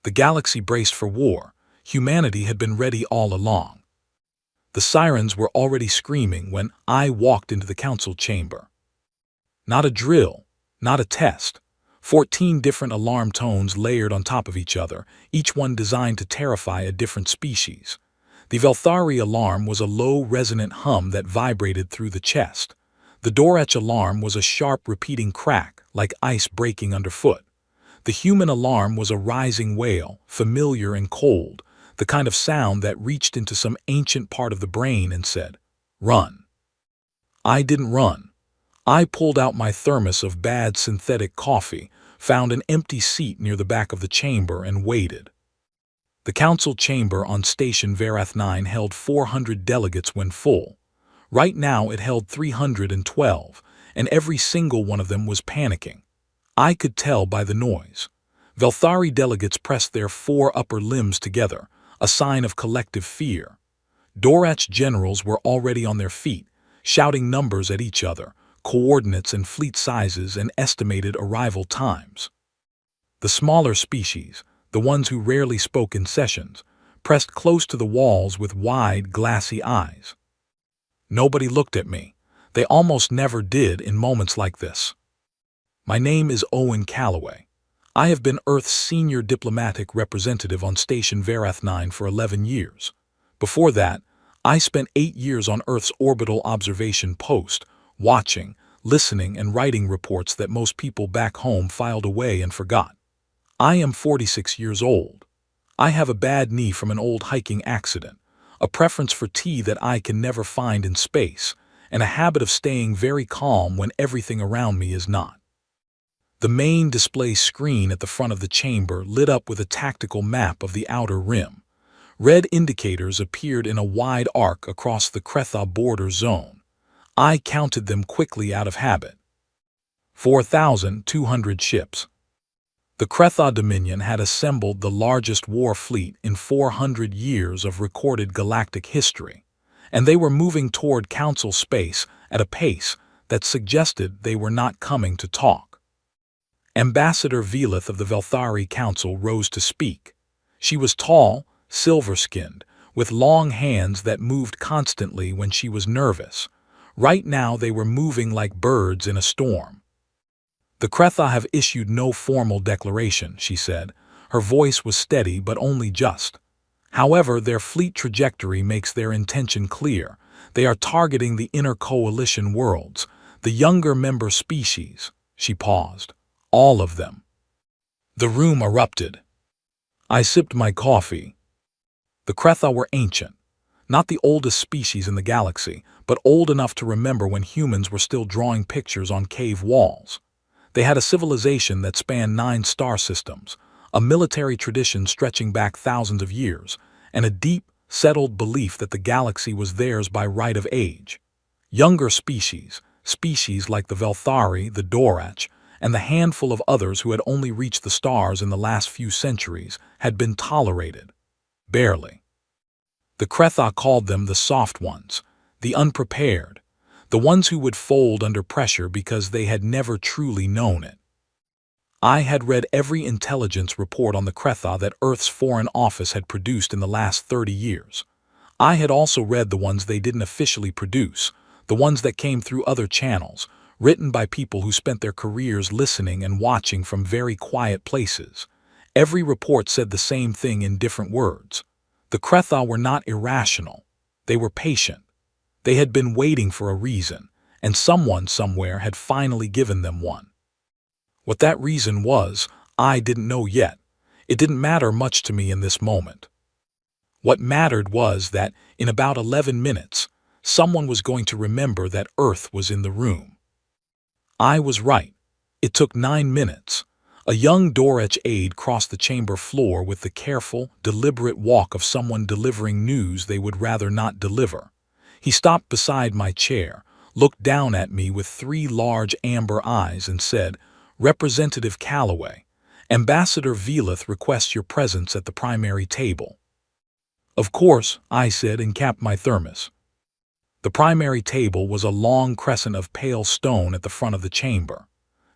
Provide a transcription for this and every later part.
The galaxy braced for war. Humanity had been ready all along. The sirens were already screaming when I walked into the council chamber. Not a drill, not a test. 14 different alarm tones layered on top of each other, each one designed to terrify a different species. The Velthari alarm was a low, resonant hum that vibrated through the chest. The Dorech alarm was a sharp, repeating crack, like ice breaking underfoot. The human alarm was a rising wail, familiar and cold, the kind of sound that reached into some ancient part of the brain and said, "Run." I didn't run. I pulled out my thermos of bad synthetic coffee, found an empty seat near the back of the chamber, and waited. The council chamber on Station Verath 9 held 400 delegates when full. Right now it held 312, and every single one of them was panicking. I could tell by the noise. Velthari delegates pressed their 4 upper limbs together, a sign of collective fear. Dorech generals were already on their feet, shouting numbers at each other, coordinates and fleet sizes and estimated arrival times. The smaller species, the ones who rarely spoke in sessions, pressed close to the walls with wide, glassy eyes. Nobody looked at me. They almost never did in moments like this. My name is Owen Calloway. I have been Earth's senior diplomatic representative on Station Verath 9 for 11 years. Before that, I spent 8 years on Earth's orbital observation post, watching, listening, and writing reports that most people back home filed away and forgot. I am 46 years old. I have a bad knee from an old hiking accident, a preference for tea that I can never find in space, and a habit of staying very calm when everything around me is not. The main display screen at the front of the chamber lit up with a tactical map of the outer rim. Red indicators appeared in a wide arc across the Kretha border zone. I counted them quickly out of habit. 4,200 ships. The Kretha Dominion had assembled the largest war fleet in 400 years of recorded galactic history, and they were moving toward Council space at a pace that suggested they were not coming to talk. Ambassador Velith of the Velthari Council rose to speak. She was tall, silver-skinned, with long hands that moved constantly when she was nervous. Right now they were moving like birds in a storm. "The Kretha have issued no formal declaration," she said. Her voice was steady but only just. "However, their fleet trajectory makes their intention clear. They are targeting the inner coalition worlds, the younger member species." She paused. "All of them." The room erupted. I sipped my coffee. The Kretha were ancient, not the oldest species in the galaxy, but old enough to remember when humans were still drawing pictures on cave walls. They had a civilization that spanned 9 star systems, a military tradition stretching back thousands of years, and a deep, settled belief that the galaxy was theirs by right of age. Younger species like the Velthari, the Dorech, and the handful of others who had only reached the stars in the last few centuries, had been tolerated. Barely. The Kretha called them the soft ones, the unprepared, the ones who would fold under pressure because they had never truly known it. I had read every intelligence report on the Kretha that Earth's Foreign Office had produced in the last 30 years. I had also read the ones they didn't officially produce, the ones that came through other channels, written by people who spent their careers listening and watching from very quiet places. Every report said the same thing in different words. The Kretha were not irrational. They were patient. They had been waiting for a reason, and someone somewhere had finally given them one. What that reason was, I didn't know yet. It didn't matter much to me in this moment. What mattered was that, in about 11 minutes, someone was going to remember that Earth was in the room. I was right. It took 9 minutes. A young Dorech aide crossed the chamber floor with the careful, deliberate walk of someone delivering news they would rather not deliver. He stopped beside my chair, looked down at me with 3 large amber eyes and said, "Representative Calloway, Ambassador Velith requests your presence at the primary table." "Of course," I said and capped my thermos. The primary table was a long crescent of pale stone at the front of the chamber.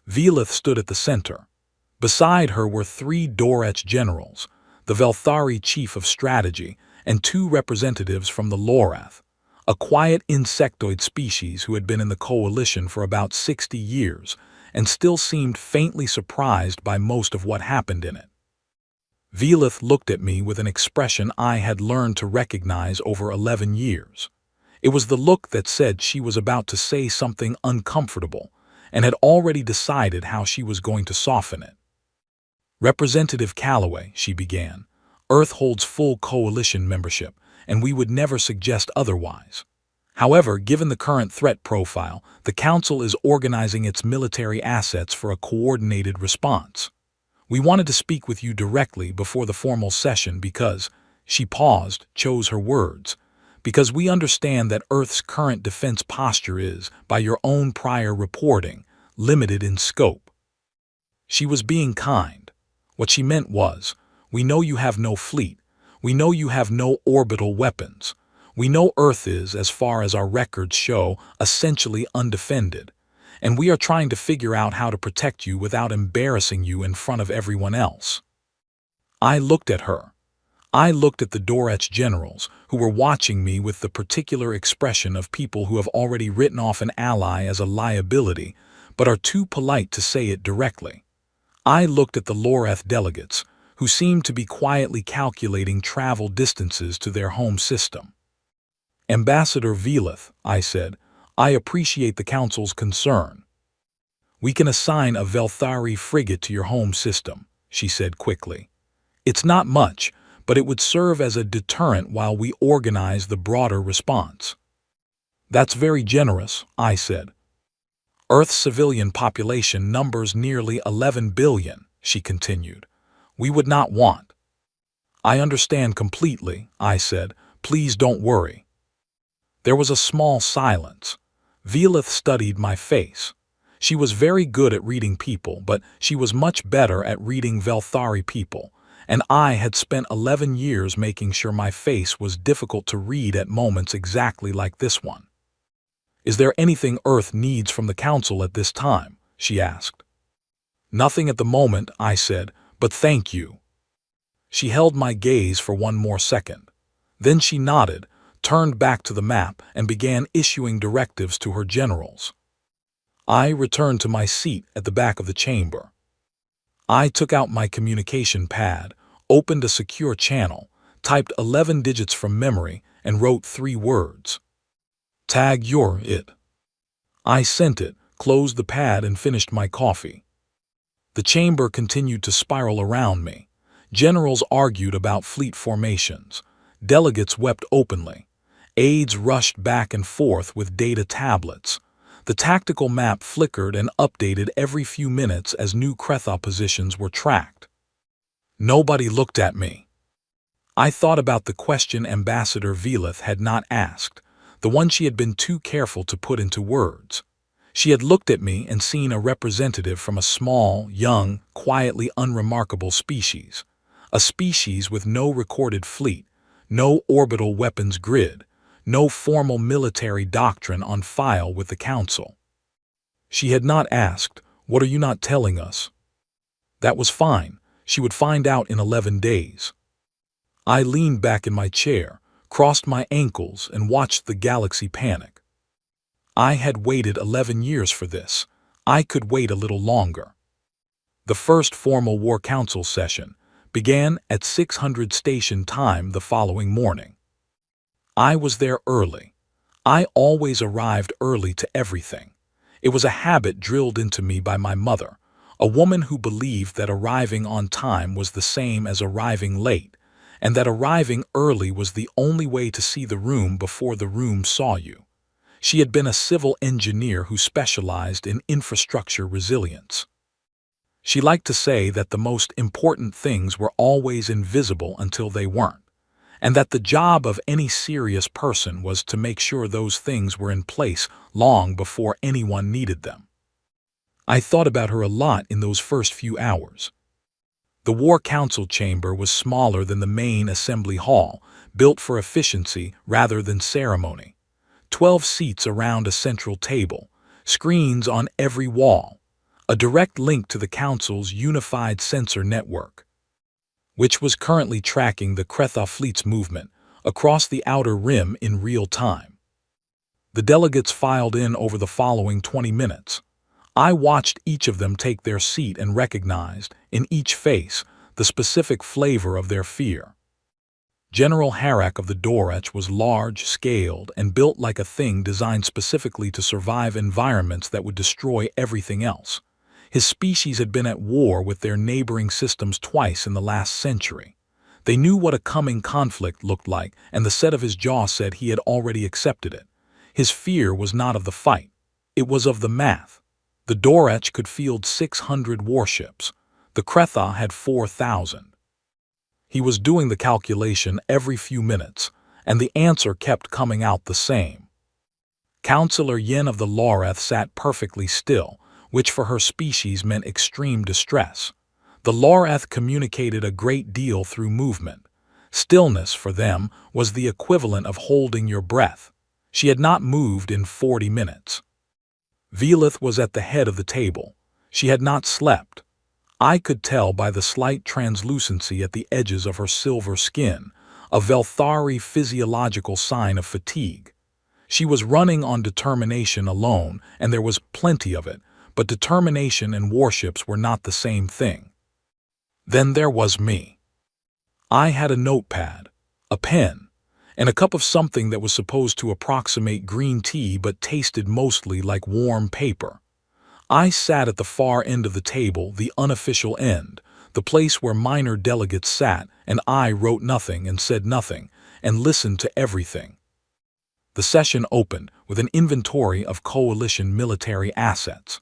Velith stood at the center. Beside her were 3 Dorech generals, the Velthari chief of strategy, and 2 representatives from the Lorath, a quiet insectoid species who had been in the coalition for about 60 years and still seemed faintly surprised by most of what happened in it. Velith looked at me with an expression I had learned to recognize over 11 years. It was the look that said she was about to say something uncomfortable and had already decided how she was going to soften it. "Representative Calloway," she began, "Earth holds full coalition membership, and we would never suggest otherwise. However, given the current threat profile, the Council is organizing its military assets for a coordinated response. We wanted to speak with you directly before the formal session because," she paused, chose her words, "because we understand that Earth's current defense posture is, by your own prior reporting, limited in scope." She was being kind. What she meant was, we know you have no fleet, we know you have no orbital weapons, we know Earth is, as far as our records show, essentially undefended, and we are trying to figure out how to protect you without embarrassing you in front of everyone else. I looked at her. I looked at the Dorech generals, who were watching me with the particular expression of people who have already written off an ally as a liability, but are too polite to say it directly. I looked at the Lorath delegates, who seemed to be quietly calculating travel distances to their home system. "Ambassador Velith," I said, "I appreciate the Council's concern." "We can assign a Velthari frigate to your home system," she said quickly. "It's not much, but it would serve as a deterrent while we organize the broader response." "That's very generous," I said. "Earth's civilian population numbers nearly 11 billion, she continued. "We would not want—" "I understand completely," I said. "Please don't worry." There was a small silence. Velith studied my face. She was very good at reading people, but she was much better at reading Velthari people, and I had spent 11 years making sure my face was difficult to read at moments exactly like this one. "Is there anything Earth needs from the Council at this time?" she asked. "Nothing at the moment," I said, "but thank you." She held my gaze for one more second. Then she nodded, turned back to the map, and began issuing directives to her generals. I returned to my seat at the back of the chamber. I took out my communication pad, opened a secure channel, typed 11 digits from memory, and wrote 3 words. "Tag your it." I sent it, closed the pad, and finished my coffee. The chamber continued to spiral around me. Generals argued about fleet formations. Delegates wept openly. Aides rushed back and forth with data tablets. The tactical map flickered and updated every few minutes as new Kretha positions were tracked. Nobody looked at me. I thought about the question Ambassador Velith had not asked, the one she had been too careful to put into words. She had looked at me and seen a representative from a small, young, quietly unremarkable species. A species with no recorded fleet, no orbital weapons grid, no formal military doctrine on file with the Council. She had not asked, "What are you not telling us?" That was fine. She would find out in 11 days. I leaned back in my chair, crossed my ankles, and watched the galaxy panic. I had waited 11 years for this. I could wait a little longer. The first formal War Council session began at 600 station time the following morning. I was there early. I always arrived early to everything. It was a habit drilled into me by my mother, a woman who believed that arriving on time was the same as arriving late, and that arriving early was the only way to see the room before the room saw you. She had been a civil engineer who specialized in infrastructure resilience. She liked to say that the most important things were always invisible until they weren't, and that the job of any serious person was to make sure those things were in place long before anyone needed them. I thought about her a lot in those first few hours. The War Council chamber was smaller than the main assembly hall, built for efficiency rather than ceremony. 12 seats around a central table, screens on every wall, a direct link to the Council's unified sensor network. which was currently tracking the Cretha fleet's movement across the outer rim in real time. The delegates filed in over the following 20 minutes. I watched each of them take their seat and recognized, in each face, the specific flavor of their fear. General Harak of the Dorech was large-scaled and built like a thing designed specifically to survive environments that would destroy everything else. His species had been at war with their neighboring systems twice in the last century. They knew what a coming conflict looked like, and the set of his jaw said he had already accepted it. His fear was not of the fight. It was of the math. The Dorech could field 600 warships. The Cretha had 4,000. He was doing the calculation every few minutes, and the answer kept coming out the same. Counselor Yen of the Loreth sat perfectly still, which for her species meant extreme distress. The Loreth communicated a great deal through movement. Stillness, for them, was the equivalent of holding your breath. She had not moved in 40 minutes. Velith was at the head of the table. She had not slept. I could tell by the slight translucency at the edges of her silver skin, a Velthari physiological sign of fatigue. She was running on determination alone, and there was plenty of it, but determination and warships were not the same thing. Then there was me. I had a notepad, a pen, and a cup of something that was supposed to approximate green tea but tasted mostly like warm paper. I sat at the far end of the table, the unofficial end, the place where minor delegates sat, and I wrote nothing and said nothing, and listened to everything. The session opened with an inventory of coalition military assets.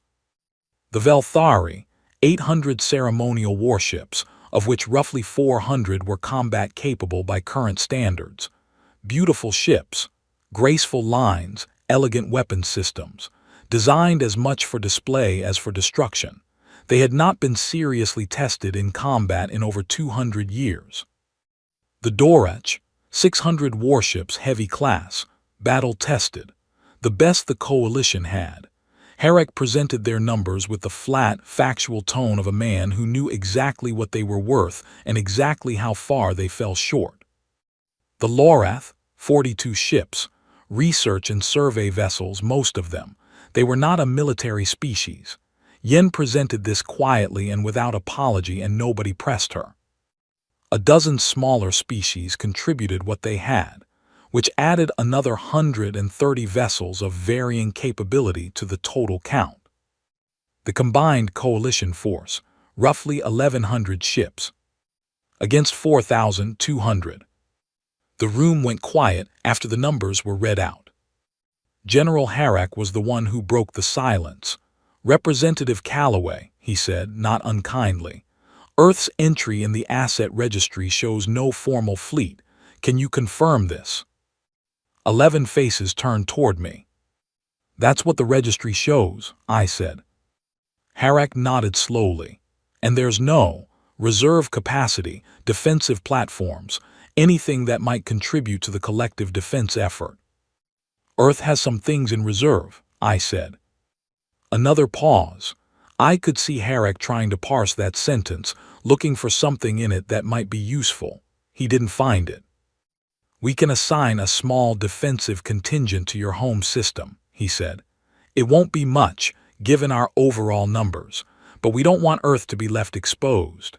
The Velthari, 800 ceremonial warships, of which roughly 400 were combat-capable by current standards. Beautiful ships, graceful lines, elegant weapon systems, designed as much for display as for destruction. They had not been seriously tested in combat in over 200 years. The Dorech, 600 warships heavy class, battle-tested, the best the coalition had. Harak presented their numbers with the flat, factual tone of a man who knew exactly what they were worth and exactly how far they fell short. The Lorath, 42 ships, research and survey vessels, most of them. They were not a military species. Yen presented this quietly and without apology, and nobody pressed her. A dozen smaller species contributed what they had, which added another 130 vessels of varying capability to the total count. The combined coalition force, roughly 1,100 ships, against 4,200. The room went quiet after the numbers were read out. General Harak was the one who broke the silence. "Representative Calloway," he said, not unkindly, "Earth's entry in the asset registry shows no formal fleet. Can you confirm this?" 11 faces turned toward me. "That's what the registry shows," I said. Harak nodded slowly. "And there's no reserve capacity, defensive platforms, anything that might contribute to the collective defense effort." "Earth has some things in reserve," I said. Another pause. I could see Harak trying to parse that sentence, looking for something in it that might be useful. He didn't find it. "We can assign a small defensive contingent to your home system," he said. "It won't be much, given our overall numbers, but we don't want Earth to be left exposed."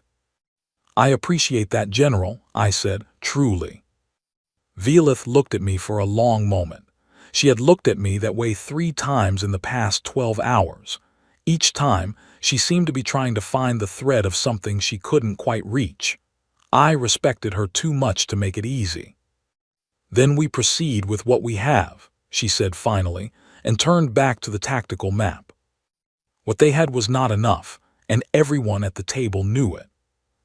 "I appreciate that, General," I said, truly. Velith looked at me for a long moment. She had looked at me that way 3 times in the past 12 hours. Each time, she seemed to be trying to find the thread of something she couldn't quite reach. I respected her too much to make it easy. "Then we proceed with what we have," she said finally, and turned back to the tactical map. What they had was not enough, and everyone at the table knew it.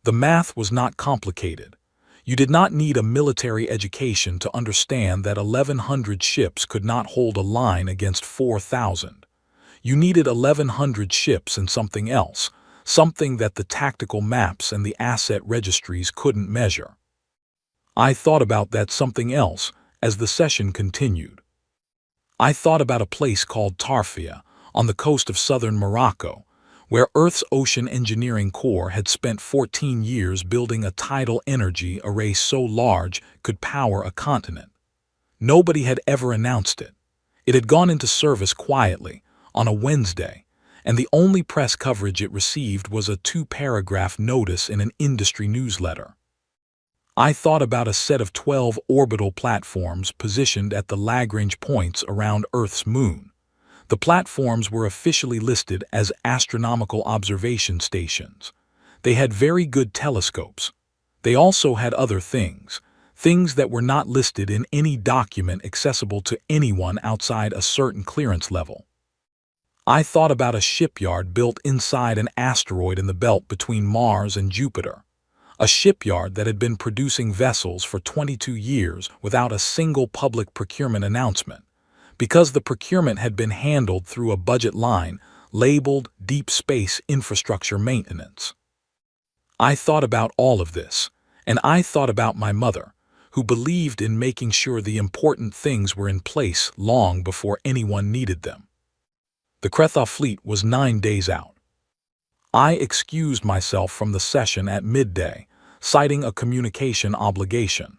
The math was not complicated. You did not need a military education to understand that 1,100 ships could not hold a line against 4,000. You needed 1,100 ships and something else, something that the tactical maps and the asset registries couldn't measure. I thought about that something else as the session continued. I thought about a place called Tarfia, on the coast of southern Morocco, where Earth's Ocean Engineering Corps had spent 14 years building a tidal energy array so large could power a continent. Nobody had ever announced it. It had gone into service quietly, on a Wednesday, and the only press coverage it received was a 2-paragraph notice in an industry newsletter. I thought about a set of 12 orbital platforms positioned at the Lagrange points around Earth's moon. The platforms were officially listed as astronomical observation stations. They had very good telescopes. They also had other things that were not listed in any document accessible to anyone outside a certain clearance level. I thought about a shipyard built inside an asteroid in the belt between Mars and Jupiter. A shipyard that had been producing vessels for 22 years without a single public procurement announcement, because the procurement had been handled through a budget line labeled Deep Space Infrastructure Maintenance. I thought about all of this, and I thought about my mother, who believed in making sure the important things were in place long before anyone needed them. The Krethow fleet was 9 days out. I excused myself from the session at midday, citing a communication obligation.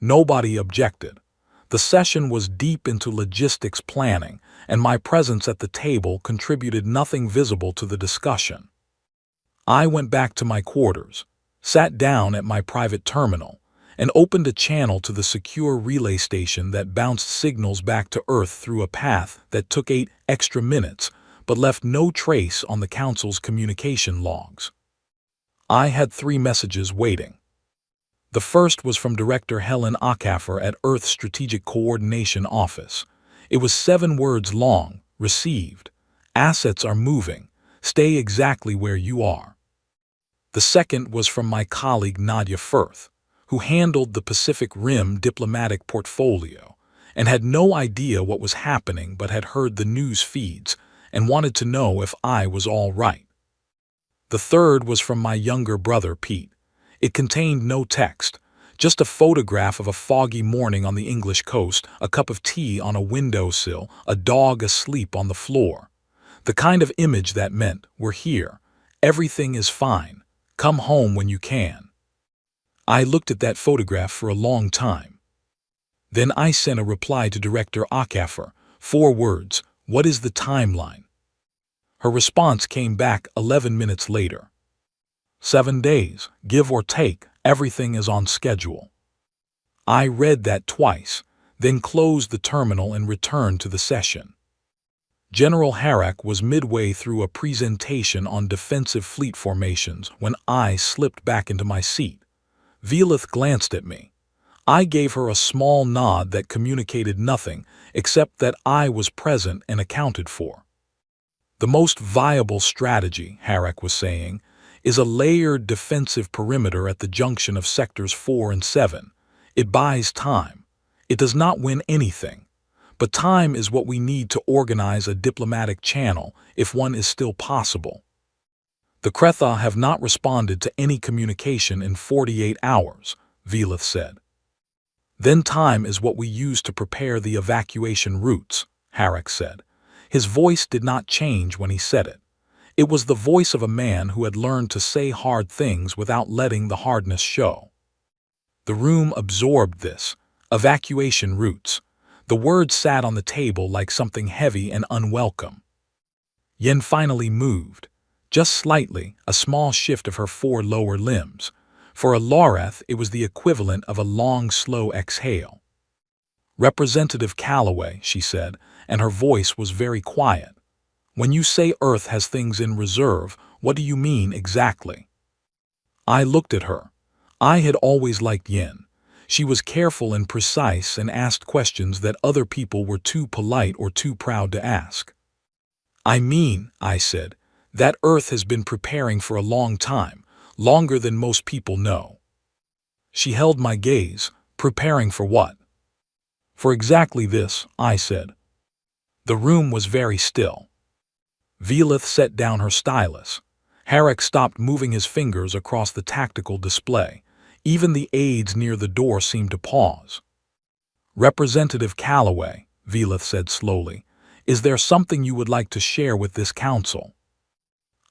Nobody objected. The session was deep into logistics planning, and my presence at the table contributed nothing visible to the discussion. I went back to my quarters, sat down at my private terminal, and opened a channel to the secure relay station that bounced signals back to Earth through a path that took 8 extra minutes but left no trace on the Council's communication logs. I had 3 messages waiting. The first was from Director Helen Acaffer at Earth Strategic Coordination Office. It was 7 words long. Received. Assets are moving. Stay exactly where you are. The second was from my colleague Nadia Firth, who handled the Pacific Rim diplomatic portfolio and had no idea what was happening but had heard the news feeds and wanted to know if I was all right. The third was from my younger brother Pete. It contained no text, just a photograph of a foggy morning on the English coast, a cup of tea on a windowsill, a dog asleep on the floor. The kind of image that meant, we're here, everything is fine, come home when you can. I looked at that photograph for a long time. Then I sent a reply to Director Acaffer, 4 words, what is the timeline? Her response came back 11 minutes later. 7 days, give or take, everything is on schedule. I read that twice, then closed the terminal and returned to the session. General Harrack was midway through a presentation on defensive fleet formations when I slipped back into my seat. Velith glanced at me. I gave her a small nod that communicated nothing except that I was present and accounted for. The most viable strategy, Harrack was saying, is a layered defensive perimeter at the junction of sectors 4 and 7. It buys time. It does not win anything. But time is what we need to organize a diplomatic channel if one is still possible. The Krethow have not responded to any communication in 48 hours, Velith said. Then time is what we use to prepare the evacuation routes, Harrack said. His voice did not change when he said it. It was the voice of a man who had learned to say hard things without letting the hardness show. The room absorbed this. Evacuation routes. The word sat on the table like something heavy and unwelcome. Yen finally moved. Just slightly, a small shift of her 4 lower limbs. For a Loreth, it was the equivalent of a long, slow exhale. Representative Calloway, she said, and her voice was very quiet. When you say Earth has things in reserve, what do you mean exactly? I looked at her. I had always liked Yen. She was careful and precise and asked questions that other people were too polite or too proud to ask. I mean, I said, that Earth has been preparing for a long time, longer than most people know. She held my gaze. Preparing for what? For exactly this, I said. The room was very still. Velith set down her stylus. Harrack stopped moving his fingers across the tactical display. Even the aides near the door seemed to pause. Representative Calloway, Velith said slowly, is there something you would like to share with this council?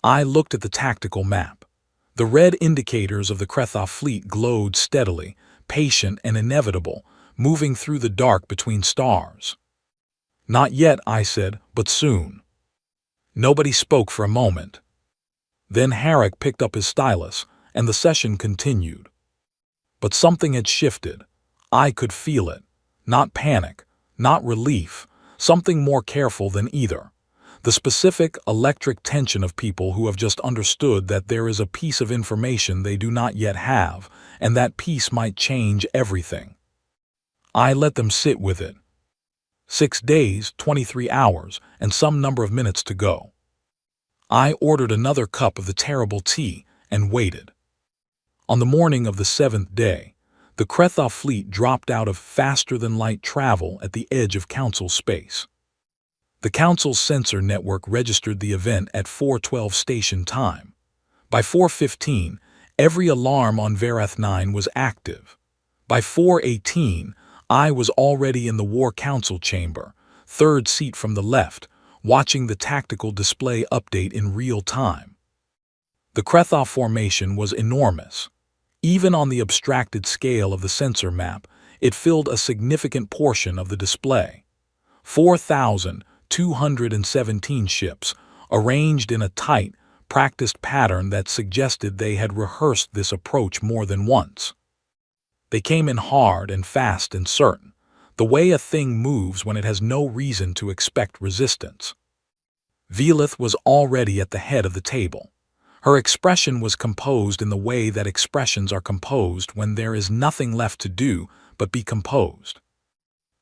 I looked at the tactical map. The red indicators of the Krethoff fleet glowed steadily, patient and inevitable, moving through the dark between stars. "Not yet," I said, "but soon." Nobody spoke for a moment. Then Herrick picked up his stylus, and the session continued. But something had shifted. I could feel it. Not panic, not relief, something more careful than either. The specific electric tension of people who have just understood that there is a piece of information they do not yet have, and that piece might change everything. I let them sit with it. 6 days, 23 hours, and some number of minutes to go. I ordered another cup of the terrible tea and waited. On the morning of the 7th day, the Krethoff fleet dropped out of faster-than-light travel at the edge of Council space. The Council's sensor network registered the event at 4:12 station time. By 4:15, every alarm on Verath 9 was active. By 4:18, I was already in the War Council chamber, third seat from the left, watching the tactical display update in real time. The Krethoff formation was enormous. Even on the abstracted scale of the sensor map, it filled a significant portion of the display. 4,217 ships, arranged in a tight, practiced pattern that suggested they had rehearsed this approach more than once. They came in hard and fast and certain, the way a thing moves when it has no reason to expect resistance. Velith was already at the head of the table. Her expression was composed in the way that expressions are composed when there is nothing left to do but be composed.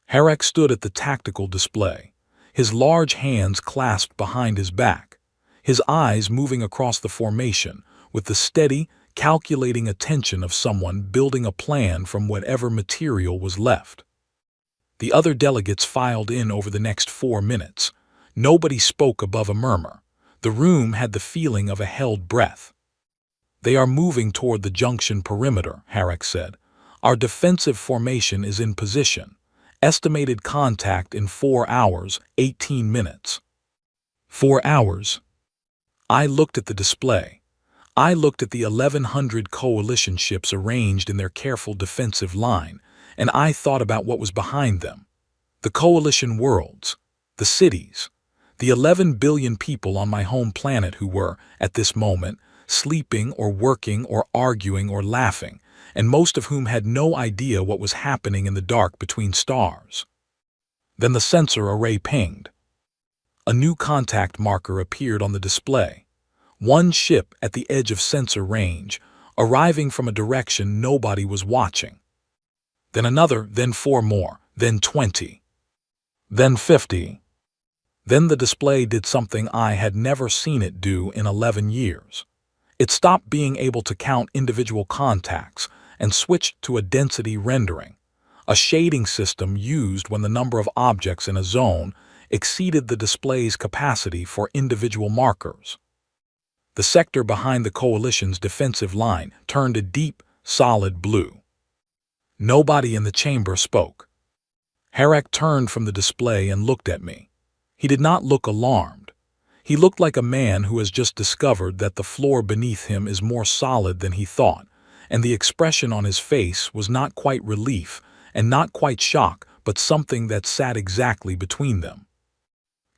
Herrick stood at the tactical display, his large hands clasped behind his back, his eyes moving across the formation with the steady, calculating attention of someone building a plan from whatever material was left. The other delegates filed in over the next 4 minutes. Nobody spoke above a murmur. The room had the feeling of a held breath. "They are moving toward the junction perimeter," Herrick said. "Our defensive formation is in position. Estimated contact in 4 hours, 18 minutes. 4 hours. I looked at the display. I looked at the 1,100 coalition ships arranged in their careful defensive line, and I thought about what was behind them. The coalition worlds, the cities, the 11 billion people on my home planet who were, at this moment, sleeping or working or arguing or laughing, and most of whom had no idea what was happening in the dark between stars. Then the sensor array pinged. A new contact marker appeared on the display. One ship at the edge of sensor range, arriving from a direction nobody was watching. Then another, then 4 more, then 20. Then 50. Then the display did something I had never seen it do in 11 years. It stopped being able to count individual contacts and switched to a density rendering, a shading system used when the number of objects in a zone exceeded the display's capacity for individual markers. The sector behind the coalition's defensive line turned a deep, solid blue. Nobody in the chamber spoke. Herrick turned from the display and looked at me. He did not look alarmed. He looked like a man who has just discovered that the floor beneath him is more solid than he thought, and the expression on his face was not quite relief and not quite shock, but something that sat exactly between them.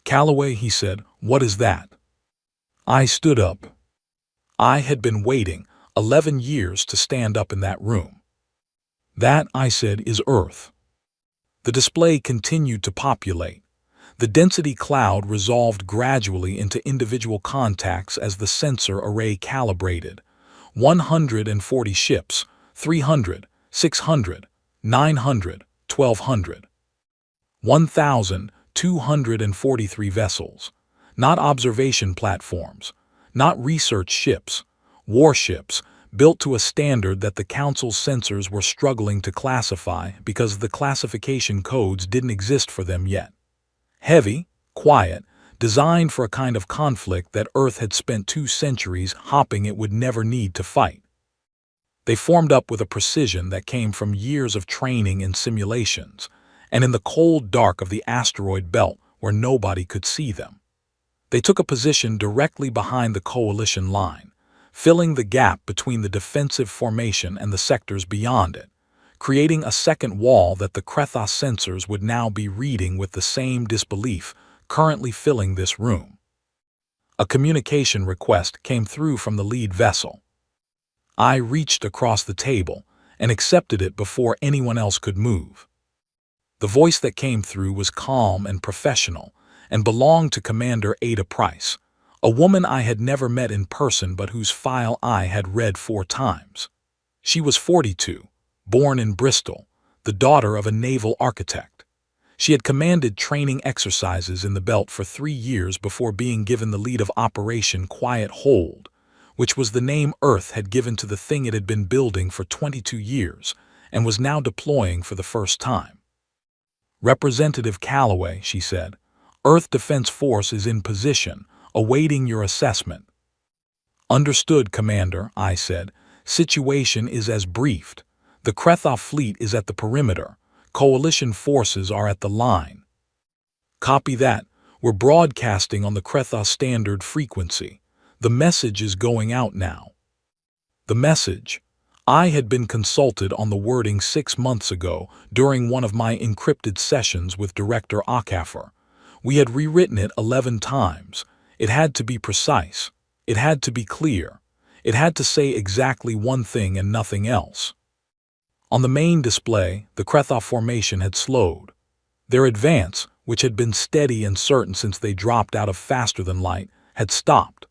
"Calloway," he said, "what is that?" I stood up. I had been waiting 11 years to stand up in that room. "That," I said, "is Earth." The display continued to populate. The density cloud resolved gradually into individual contacts as the sensor array calibrated. 140 ships, 300, 600, 900, 1,200. 1,243 vessels. Not observation platforms, not research ships, warships, built to a standard that the Council's sensors were struggling to classify because the classification codes didn't exist for them yet. Heavy, quiet, designed for a kind of conflict that Earth had spent 2 centuries hoping it would never need to fight. They formed up with a precision that came from years of training in simulations, and in the cold dark of the asteroid belt where nobody could see them. They took a position directly behind the coalition line, filling the gap between the defensive formation and the sectors beyond it, creating a second wall that the Krethos sensors would now be reading with the same disbelief currently filling this room. A communication request came through from the lead vessel. I reached across the table and accepted it before anyone else could move. The voice that came through was calm and professional and belonged to Commander Ada Price, a woman I had never met in person but whose file I had read 4 times. She was 42, born in Bristol, the daughter of a naval architect. She had commanded training exercises in the belt for 3 years before being given the lead of Operation Quiet Hold, which was the name Earth had given to the thing it had been building for 22 years and was now deploying for the first time. "Representative Calloway," she said, "Earth Defense Force is in position, awaiting your assessment." "Understood, Commander," I said. "Situation is as briefed. The Krethos fleet is at the perimeter. Coalition forces are at the line." "Copy that. We're broadcasting on the Krethos standard frequency. The message is going out now." The message. I had been consulted on the wording 6 months ago during one of my encrypted sessions with Director Okafor. We had rewritten it 11 times. It had to be precise. It had to be clear. It had to say exactly one thing and nothing else. On the main display, the Krethos formation had slowed. Their advance, which had been steady and certain since they dropped out of faster than light, had stopped.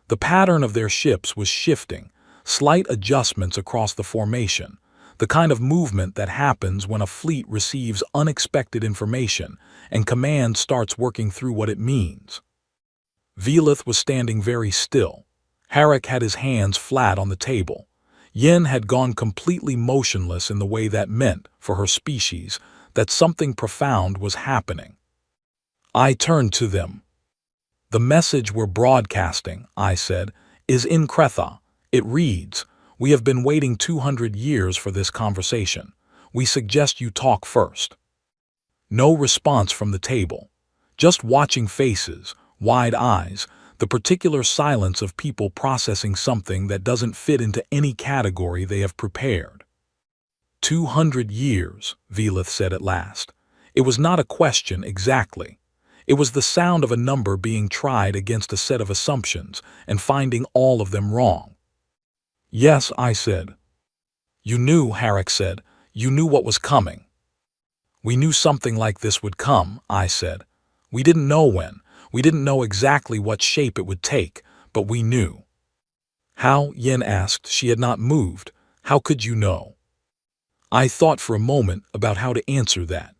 The pattern of their ships was shifting, slight adjustments across the formation, the kind of movement that happens when a fleet receives unexpected information and command starts working through what it means. Velith was standing very still. Harrick had his hands flat on the table. Yin had gone completely motionless in the way that meant, for her species, that something profound was happening. I turned to them. "The message we're broadcasting," I said, "is in Krethos. It reads, 'We have been waiting 200 years for this conversation. We suggest you talk first.'" No response from the table. Just watching faces, wide eyes, the particular silence of people processing something that doesn't fit into any category they have prepared. 200 years, Velith said at last. It was not a question exactly. It was the sound of a number being tried against a set of assumptions and finding all of them wrong. "Yes," I said. "You knew," Harrick said. "You knew what was coming." "We knew something like this would come," I said. "We didn't know when. We didn't know exactly what shape it would take, but we knew." "How?" Yin asked. She had not moved. "How could you know?" I thought for a moment about how to answer that.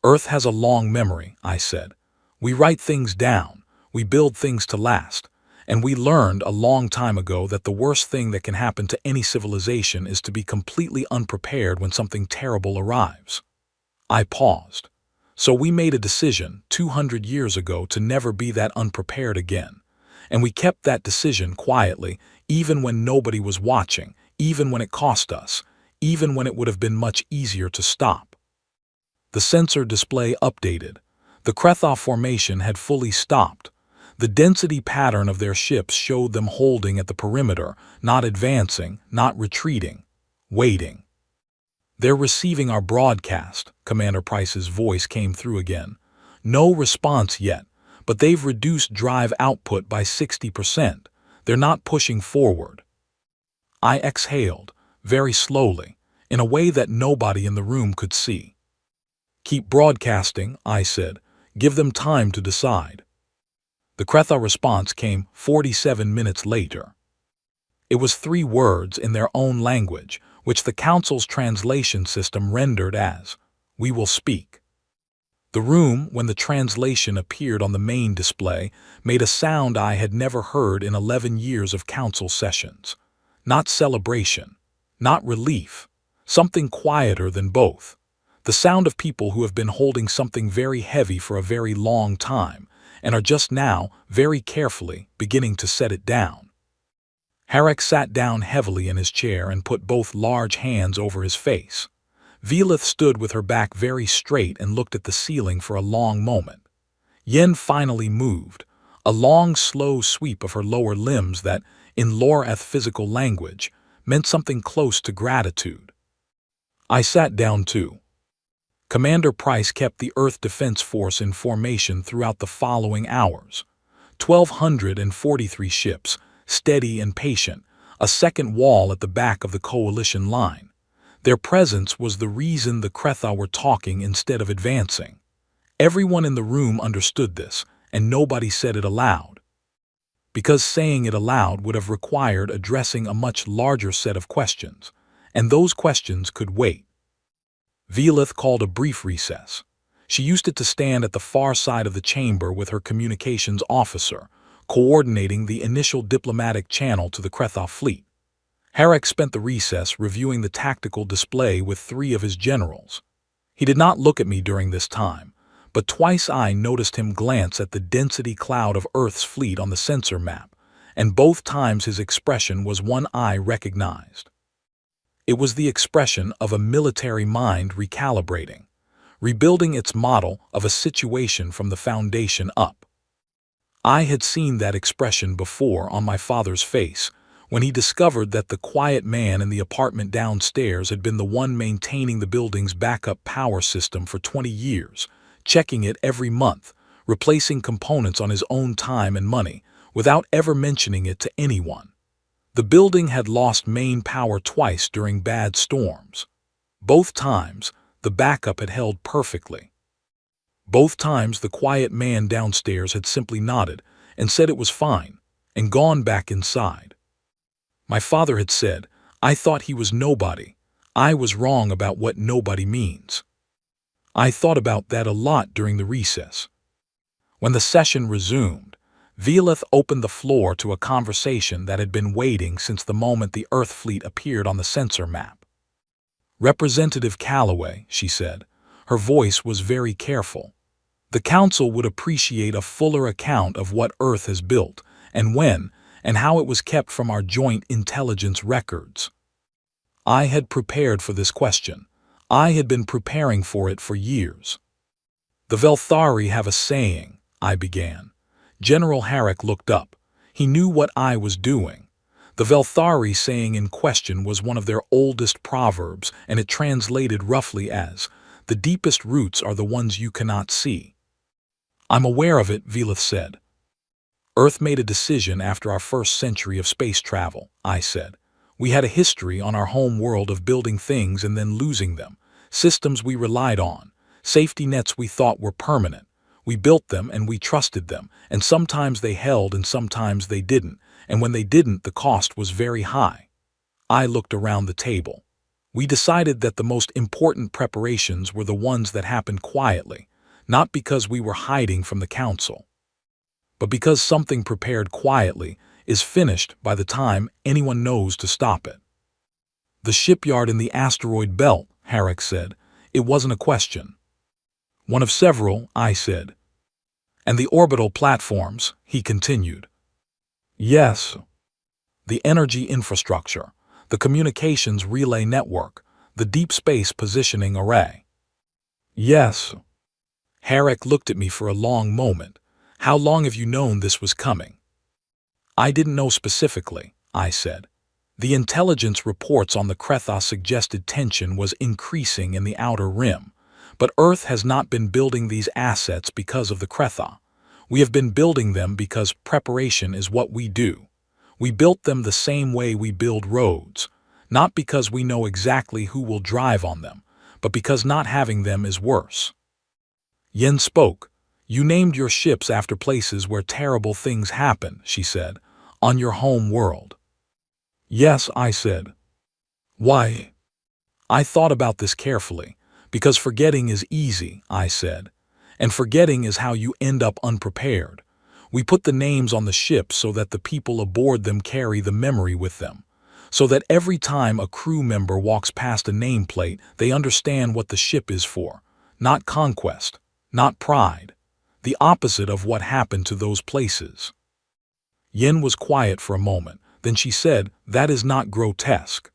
"Earth has a long memory," I said. "We write things down. We build things to last. And we learned a long time ago that the worst thing that can happen to any civilization is to be completely unprepared when something terrible arrives." I paused. "So we made a decision 200 years ago to never be that unprepared again. And we kept that decision quietly, even when nobody was watching, even when it cost us, even when it would have been much easier to stop." The sensor display updated. The Krethos formation had fully stopped. The density pattern of their ships showed them holding at the perimeter, not advancing, not retreating, waiting. "They're receiving our broadcast," Commander Price's voice came through again. "No response yet, but they've reduced drive output by 60%. They're not pushing forward." I exhaled, very slowly, in a way that nobody in the room could see. "Keep broadcasting," I said. "Give them time to decide." The Krethos response came 47 minutes later. It was 3 words in their own language, which the Council's translation system rendered as, "We will speak." The room, when the translation appeared on the main display, made a sound I had never heard in 11 years of Council sessions. Not celebration, not relief, something quieter than both. The sound of people who have been holding something very heavy for a very long time, and are just now, very carefully, beginning to set it down. Harrick sat down heavily in his chair and put both large hands over his face. Velith stood with her back very straight and looked at the ceiling for a long moment. Yin finally moved, a long, slow sweep of her lower limbs that, in Loreth physical language, meant something close to gratitude. I sat down too. Commander Price kept the Earth Defense Force in formation throughout the following hours. 1,243 ships, steady and patient, a second wall at the back of the coalition line. Their presence was the reason the Kretha were talking instead of advancing. Everyone in the room understood this, and nobody said it aloud. Because saying it aloud would have required addressing a much larger set of questions, and those questions could wait. Velith called a brief recess. She used it to stand at the far side of the chamber with her communications officer, coordinating the initial diplomatic channel to the Kretha fleet. Harek spent the recess reviewing the tactical display with 3 of his generals. He did not look at me during this time, but twice I noticed him glance at the density cloud of Earth's fleet on the sensor map, and both times his expression was one I recognized. It was the expression of a military mind recalibrating, rebuilding its model of a situation from the foundation up. I had seen that expression before on my father's face, when he discovered that the quiet man in the apartment downstairs had been the one maintaining the building's backup power system for 20 years, checking it every month, replacing components on his own time and money, without ever mentioning it to anyone. The building had lost main power twice during bad storms. Both times, the backup had held perfectly. Both times the quiet man downstairs had simply nodded and said it was fine, and gone back inside. My father had said, I thought he was nobody. I was wrong about what nobody means. I thought about that a lot during the recess. When the session resumed, Velith opened the floor to a conversation that had been waiting since the moment the Earth fleet appeared on the sensor map. Representative Calloway, she said. Her voice was very careful. The Council would appreciate a fuller account of what Earth has built, and when, and how it was kept from our joint intelligence records. I had prepared for this question. I had been preparing for it for years. The Velthari have a saying, I began. General Harek looked up. He knew what I was doing. The Velthari saying in question was one of their oldest proverbs, and it translated roughly as, the deepest roots are the ones you cannot see. I'm aware of it, Velith said. Earth made a decision after our first century of space travel, I said. We had a history on our home world of building things and then losing them, systems we relied on, safety nets we thought were permanent. We built them and we trusted them, and sometimes they held and sometimes they didn't, and when they didn't, the cost was very high. I looked around the table. We decided that the most important preparations were the ones that happened quietly, not because we were hiding from the Council, but because something prepared quietly is finished by the time anyone knows to stop it. The shipyard in the asteroid belt, Harek said. It wasn't a question. One of several, I said. And the orbital platforms, he continued. Yes. The energy infrastructure, the communications relay network, the deep space positioning array. Yes. Harek looked at me for a long moment. How long have you known this was coming? I didn't know specifically, I said. The intelligence reports on the Kretha suggested tension was increasing in the outer rim, but Earth has not been building these assets because of the Kretha. We have been building them because preparation is what we do. We built them the same way we build roads, not because we know exactly who will drive on them, but because not having them is worse. Yen spoke. You named your ships after places where terrible things happen, she said, on your home world. Yes, I said. Why? I thought about this carefully, because forgetting is easy, I said, and forgetting is how you end up unprepared. We put the names on the ships so that the people aboard them carry the memory with them, so that every time a crew member walks past a nameplate, they understand what the ship is for, not conquest, not pride, the opposite of what happened to those places. Yen was quiet for a moment, then she said, that is not grotesque.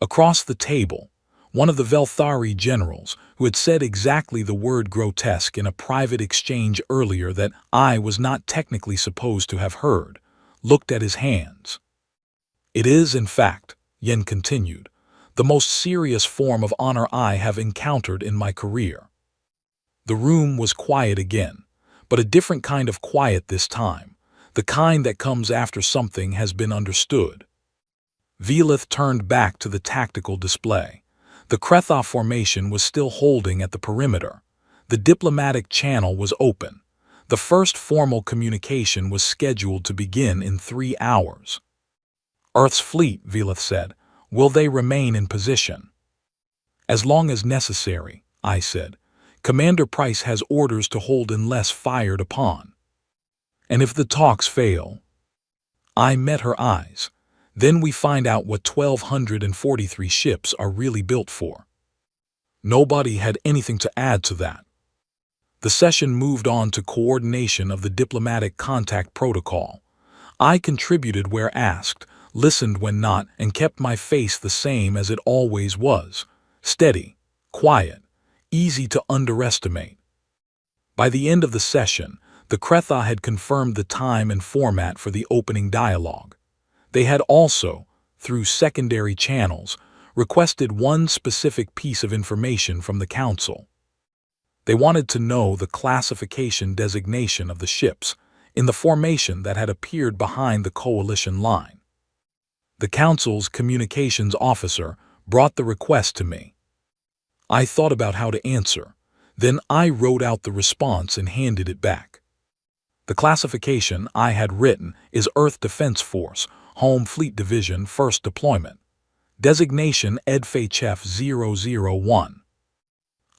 Across the table, one of the Velthari generals, who had said exactly the word grotesque in a private exchange earlier that I was not technically supposed to have heard, looked at his hands. "It is, in fact," Yen continued, "the most serious form of honor I have encountered in my career." The room was quiet again, but a different kind of quiet this time, the kind that comes after something has been understood. Velith turned back to the tactical display. The Kretha formation was still holding at the perimeter. The diplomatic channel was open. The first formal communication was scheduled to begin in 3 hours. "Earth's fleet," Velith said. "Will they remain in position?" "As long as necessary," I said. "Commander Price has orders to hold unless fired upon." "And if the talks fail?" I met her eyes. "Then we find out what 1,243 ships are really built for." Nobody had anything to add to that. The session moved on to coordination of the diplomatic contact protocol. I contributed where asked, listened when not, and kept my face the same as it always was: steady, quiet, easy to underestimate. By the end of the session, the Kretha had confirmed the time and format for the opening dialogue. They had also, through secondary channels, requested one specific piece of information from the Council. They wanted to know the classification designation of the ships in the formation that had appeared behind the coalition line. The Council's communications officer brought the request to me. I thought about how to answer. Then I wrote out the response and handed it back. The classification I had written is Earth Defense Force, Home Fleet Division, First Deployment. Designation HFY 001.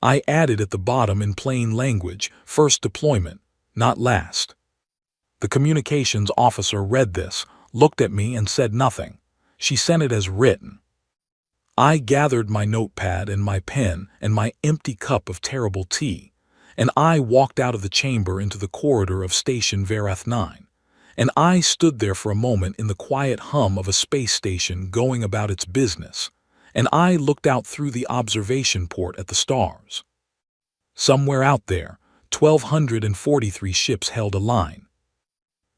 I added at the bottom in plain language, First Deployment, not last. The communications officer read this, looked at me and said nothing. She sent it as written. I gathered my notepad and my pen and my empty cup of terrible tea, and I walked out of the chamber into the corridor of Station Verath 9. And I stood there for a moment in the quiet hum of a space station going about its business, and I looked out through the observation port at the stars. Somewhere out there, 1,243 ships held a line.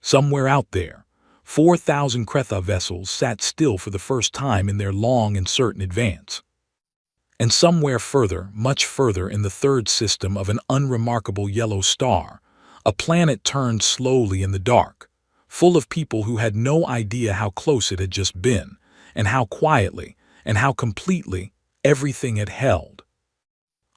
Somewhere out there, 4,000 Kretha vessels sat still for the first time in their long and certain advance. And somewhere further, much further in the third system of an unremarkable yellow star, a planet turned slowly in the dark, full of people who had no idea how close it had just been, and how quietly, and how completely, everything had held.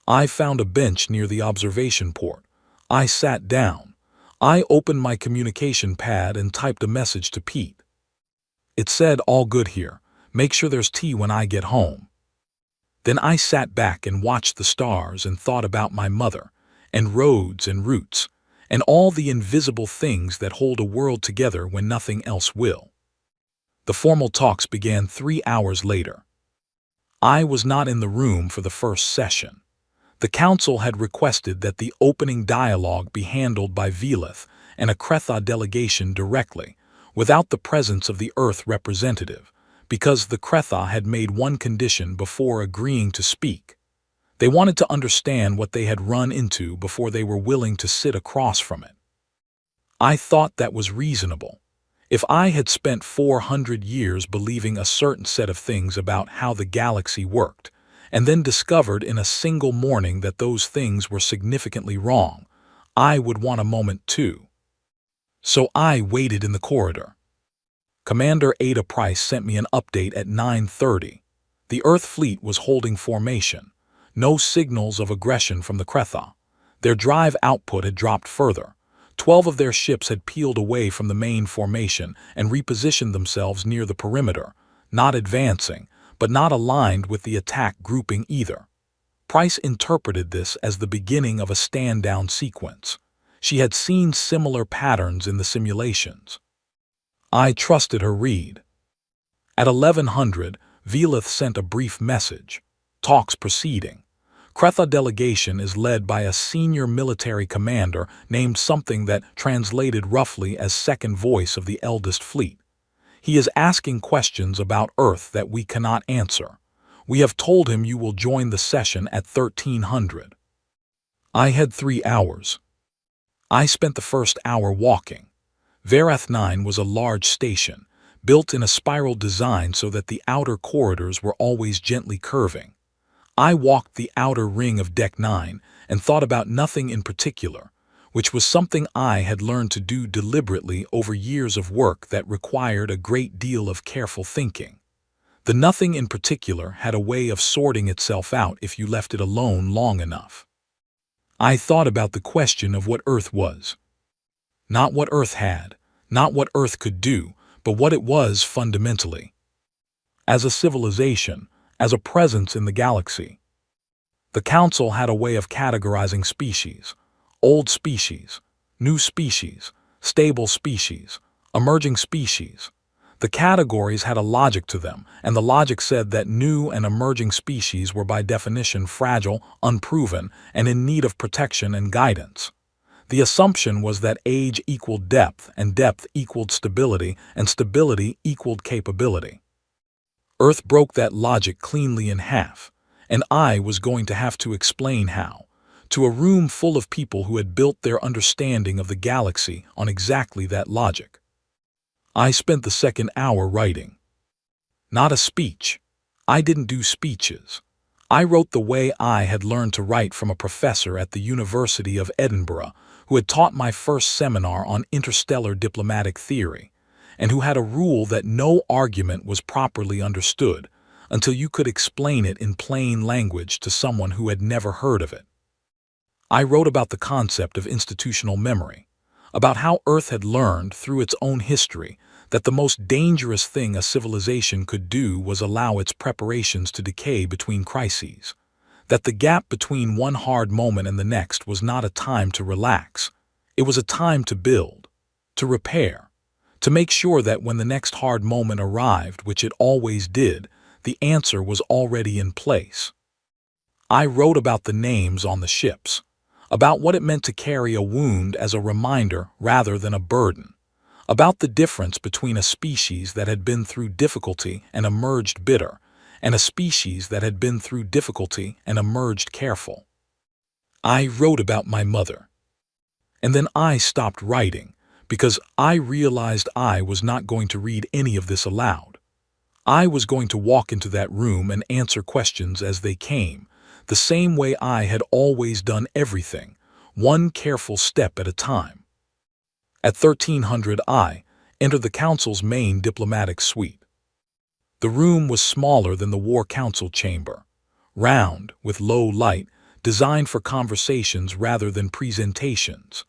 I found a bench near the observation port. I sat down. I opened my communication pad and typed a message to Pete. It said, "All good here. Make sure there's tea when I get home." Then I sat back and watched the stars and thought about my mother, and roads and routes, and all the invisible things that hold a world together when nothing else will. The formal talks began 3 hours later. I was not in the room for the first session. The Council had requested that the opening dialogue be handled by Velith and a Kretha delegation directly, without the presence of the Earth representative, because the Kretha had made one condition before agreeing to speak. They wanted to understand what they had run into before they were willing to sit across from it. I thought that was reasonable. If I had spent 400 years believing a certain set of things about how the galaxy worked, and then discovered in a single morning that those things were significantly wrong, I would want a moment too. So I waited in the corridor. Commander Ada Price sent me an update at 9:30. The Earth fleet was holding formation. No signals of aggression from the Kretha. Their drive output had dropped further. 12 of their ships had peeled away from the main formation and repositioned themselves near the perimeter, not advancing, but not aligned with the attack grouping either. Price interpreted this as the beginning of a stand-down sequence. She had seen similar patterns in the simulations. I trusted her read. At 1100, Velith sent a brief message. Talks proceeding. Kretha delegation is led by a senior military commander named something that translated roughly as second voice of the eldest fleet. He is asking questions about Earth that we cannot answer. We have told him you will join the session at 1300. I had 3 hours. I spent the first hour walking. Varath 9 was a large station, built in a spiral design so that the outer corridors were always gently curving. I walked the outer ring of Deck 9 and thought about nothing in particular, which was something I had learned to do deliberately over years of work that required a great deal of careful thinking. The nothing in particular had a way of sorting itself out if you left it alone long enough. I thought about the question of what Earth was. Not what Earth had, not what Earth could do, but what it was fundamentally. As a civilization, as a presence in the galaxy. The Council had a way of categorizing species: old species, new species, stable species, emerging species. The categories had a logic to them, and the logic said that new and emerging species were by definition fragile, unproven, and in need of protection and guidance. The assumption was that age equaled depth, and depth equaled stability, and stability equaled capability. Earth broke that logic cleanly in half, and I was going to have to explain how, to a room full of people who had built their understanding of the galaxy on exactly that logic. I spent the second hour writing. Not a speech. I didn't do speeches. I wrote the way I had learned to write from a professor at the University of Edinburgh who had taught my first seminar on interstellar diplomatic theory, and who had a rule that no argument was properly understood until you could explain it in plain language to someone who had never heard of it. I wrote about the concept of institutional memory, about how Earth had learned through its own history that the most dangerous thing a civilization could do was allow its preparations to decay between crises, that the gap between one hard moment and the next was not a time to relax, it was a time to build, to repair, to make sure that when the next hard moment arrived, which it always did, the answer was already in place. I wrote about the names on the ships, about what it meant to carry a wound as a reminder rather than a burden, about the difference between a species that had been through difficulty and emerged bitter, and a species that had been through difficulty and emerged careful. I wrote about my mother. And then I stopped writing, because I realized I was not going to read any of this aloud. I was going to walk into that room and answer questions as they came, the same way I had always done everything, one careful step at a time. At 1300 I entered the Council's main diplomatic suite. The room was smaller than the War Council chamber, round, with low light, designed for conversations rather than presentations.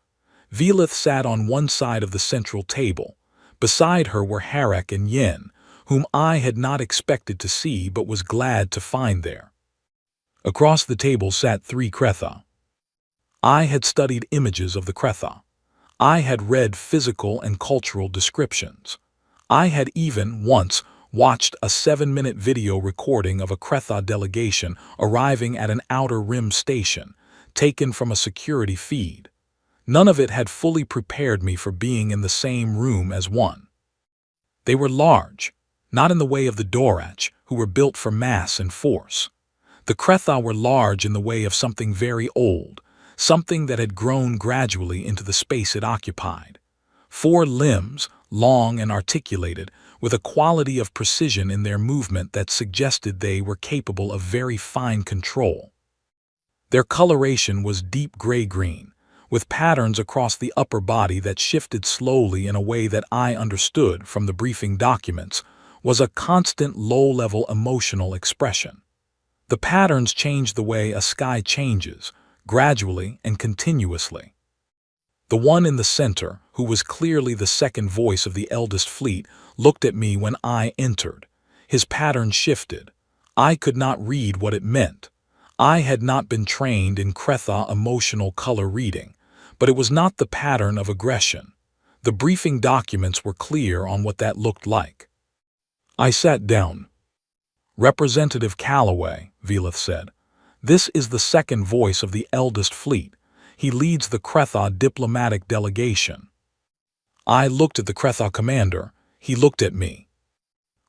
Velith sat on one side of the central table. Beside her were Harek and Yen, whom I had not expected to see but was glad to find there. Across the table sat 3 Kretha. I had studied images of the Kretha. I had read physical and cultural descriptions. I had even, once, watched a 7-minute video recording of a Kretha delegation arriving at an Outer Rim station, taken from a security feed. None of it had fully prepared me for being in the same room as one. They were large, not in the way of the Dorach, who were built for mass and force. The Kretha were large in the way of something very old, something that had grown gradually into the space it occupied. 4 limbs, long and articulated, with a quality of precision in their movement that suggested they were capable of very fine control. Their coloration was deep gray-green, with patterns across the upper body that shifted slowly in a way that I understood from the briefing documents was a constant low-level emotional expression. The patterns changed the way a sky changes, gradually and continuously. The one in the center, who was clearly the second voice of the eldest fleet, looked at me when I entered. His pattern shifted. I could not read what it meant. I had not been trained in Kretha emotional color reading, but it was not the pattern of aggression. The briefing documents were clear on what that looked like. I sat down. Representative Calloway, Velith said. This is the second voice of the eldest fleet. He leads the Kretha diplomatic delegation. I looked at the Kretha commander. He looked at me.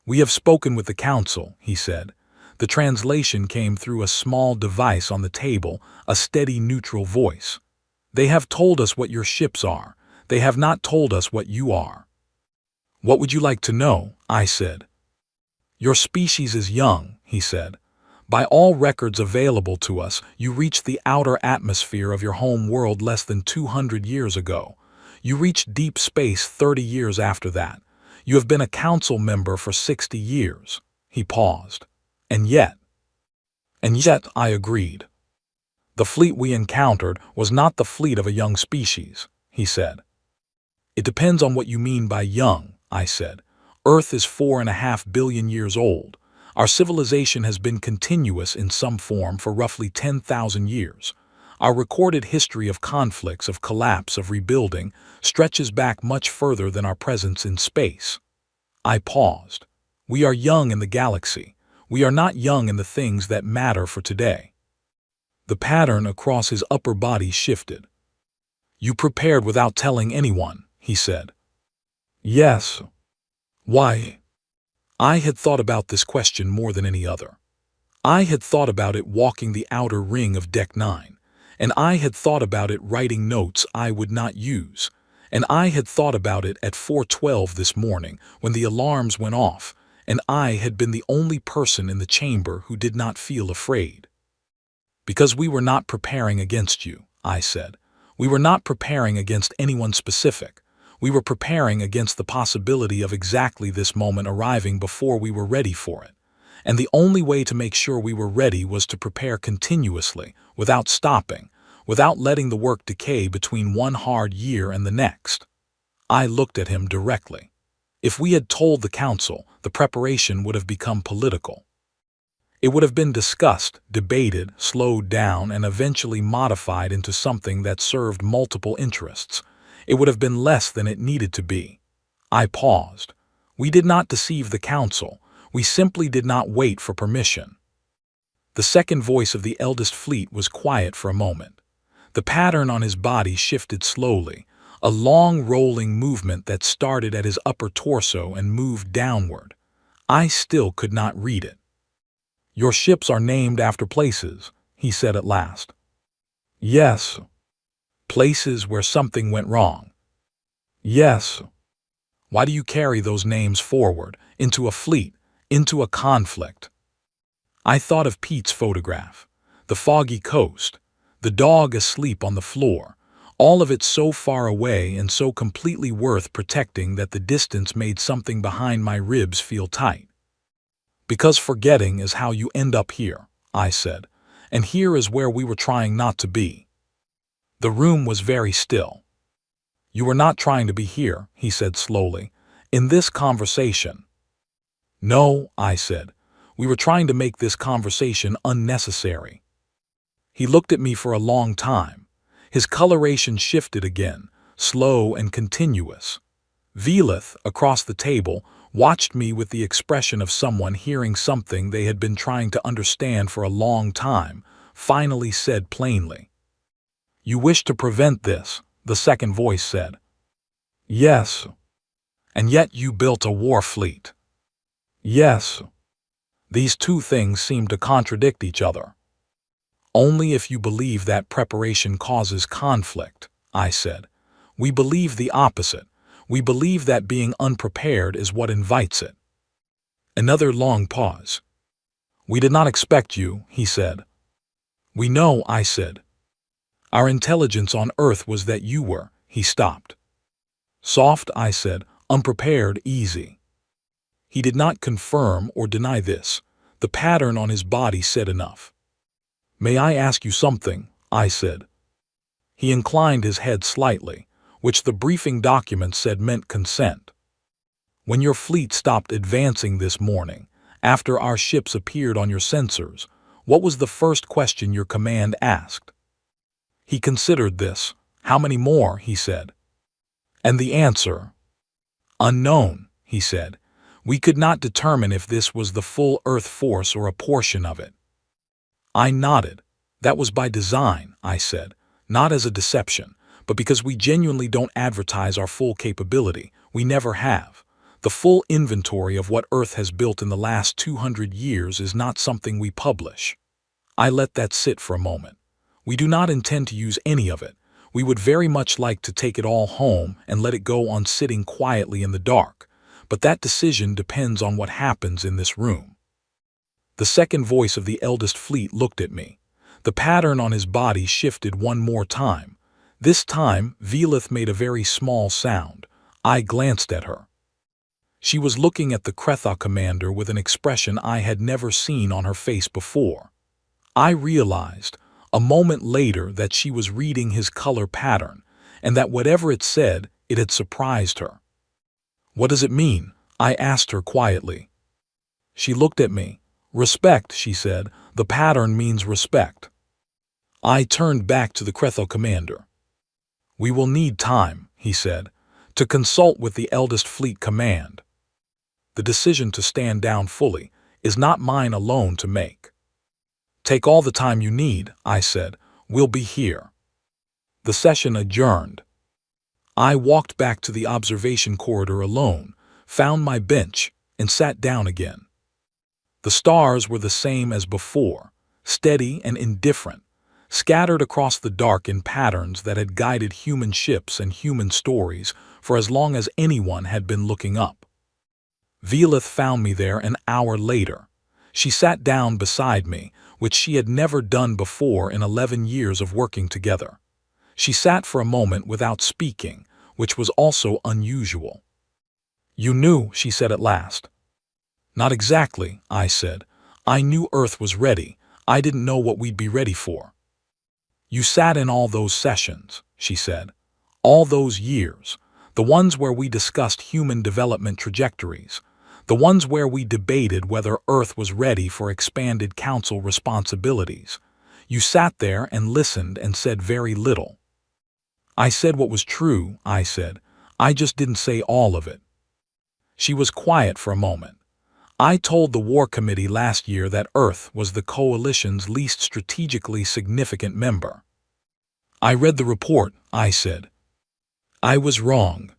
We have spoken with the Council, he said. The The translation came through a small device on the table, a steady neutral voice. They have told us what your ships are. They have not told us what you are. What would you like to know? I said. Your species is young, he said. By all records available to us, you reached the outer atmosphere of your home world less than 200 years ago. You reached deep space 30 years after that. You have been a council member for 60 years. He paused. And yet, I agreed. The fleet we encountered was not the fleet of a young species, he said. It depends on what you mean by young, I said. Earth is 4.5 billion years old. Our civilization has been continuous in some form for roughly 10,000 years. Our recorded history of conflicts, of collapse, of rebuilding, stretches back much further than our presence in space. I paused. We are young in the galaxy. We are not young in the things that matter for today. The pattern across his upper body shifted. You prepared without telling anyone, he said. Yes. Why? I had thought about this question more than any other. I had thought about it walking the outer ring of Deck 9, and I had thought about it writing notes I would not use, and I had thought about it at 4:12 this morning when the alarms went off, and I had been the only person in the chamber who did not feel afraid. Because we were not preparing against you, I said. We were not preparing against anyone specific. We were preparing against the possibility of exactly this moment arriving before we were ready for it. And the only way to make sure we were ready was to prepare continuously, without stopping, without letting the work decay between one hard year and the next. I looked at him directly. If we had told the council, the preparation would have become political. It would have been discussed, debated, slowed down, and eventually modified into something that served multiple interests. It would have been less than it needed to be. I paused. We did not deceive the council. We simply did not wait for permission. The second voice of the eldest fleet was quiet for a moment. The pattern on his body shifted slowly, a long rolling movement that started at his upper torso and moved downward. I still could not read it. Your ships are named after places, he said at last. Yes. Places where something went wrong. Yes. Why do you carry those names forward, into a fleet, into a conflict? I thought of Pete's photograph, the foggy coast, the dog asleep on the floor, all of it so far away and so completely worth protecting that the distance made something behind my ribs feel tight. Because forgetting is how you end up here, I said, and here is where we were trying not to be. The room was very still. You were not trying to be here, he said slowly, in this conversation. No, I said, we were trying to make this conversation unnecessary. He looked at me for a long time. His coloration shifted again, slow and continuous. Velith, across the table, watched me with the expression of someone hearing something they had been trying to understand for a long time, finally said plainly. You wish to prevent this, the second voice said. Yes. And yet you built a war fleet. Yes. These two things seem to contradict each other. Only if you believe that preparation causes conflict, I said. We believe the opposite. We believe that being unprepared is what invites it. Another long pause. We did not expect you, he said. We know, I said. Our intelligence on Earth was that you were, he stopped. Soft, I said, unprepared, easy. He did not confirm or deny this. The pattern on his body said enough. May I ask you something? I said. He inclined his head slightly, which the briefing document said meant consent. When your fleet stopped advancing this morning, after our ships appeared on your sensors, what was the first question your command asked? He considered this. How many more? He said. And the answer? Unknown, he said. We could not determine if this was the full Earth force or a portion of it. I nodded. That was by design, I said, not as a deception, but because we genuinely don't advertise our full capability. We never have. The full inventory of what Earth has built in the last 200 years is not something we publish. I let that sit for a moment. We do not intend to use any of it. We would very much like to take it all home and let it go on sitting quietly in the dark, but that decision depends on what happens in this room. The second voice of the eldest fleet looked at me. The pattern on his body shifted one more time. This time, Velith made a very small sound. I glanced at her. She was looking at the Kretha commander with an expression I had never seen on her face before. I realized, a moment later, that she was reading his color pattern, and that whatever it said, it had surprised her. "What does it mean?" I asked her quietly. She looked at me. "Respect," she said. "The pattern means respect." I turned back to the Kretha commander. "We will need time," he said, "to consult with the eldest fleet command. The decision to stand down fully is not mine alone to make." "Take all the time you need," I said. "We'll be here." The session adjourned. I walked back to the observation corridor alone, found my bench, and sat down again. The stars were the same as before, steady and indifferent, scattered across the dark in patterns that had guided human ships and human stories for as long as anyone had been looking up. Velith found me there an hour later. She sat down beside me, which she had never done before in 11 years of working together. She sat for a moment without speaking, which was also unusual. "You knew," she said at last. "Not exactly," I said. "I knew Earth was ready. I didn't know what we'd be ready for." "You sat in all those sessions," she said. "All those years. The ones where we discussed human development trajectories. The ones where we debated whether Earth was ready for expanded council responsibilities. You sat there and listened and said very little." "I said what was true," I said. "I just didn't say all of it." She was quiet for a moment. "I told the War Committee last year that Earth was the coalition's least strategically significant member." "I read the report," I said. "I was wrong."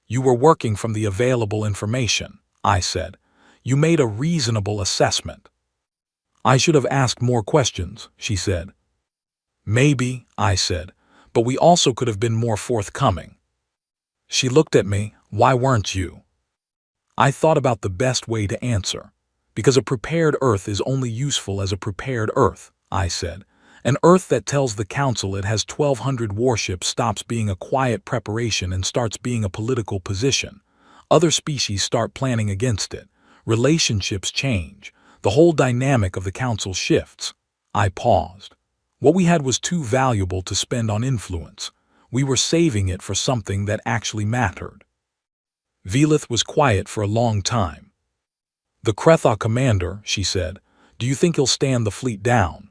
"You were working from the available information," I said. "You made a reasonable assessment." "I should have asked more questions," she said. "Maybe," I said, "but we also could have been more forthcoming." She looked at me. "Why weren't you?" I thought about the best way to answer. "Because a prepared Earth is only useful as a prepared Earth," I said. "An Earth that tells the Council it has 1,200 warships stops being a quiet preparation and starts being a political position. Other species start planning against it. Relationships change. The whole dynamic of the Council shifts." I paused. What we had was too valuable to spend on influence. We were saving it for something that actually mattered. Velith was quiet for a long time. "The Kretha commander," she said, "do you think he'll stand the fleet down?"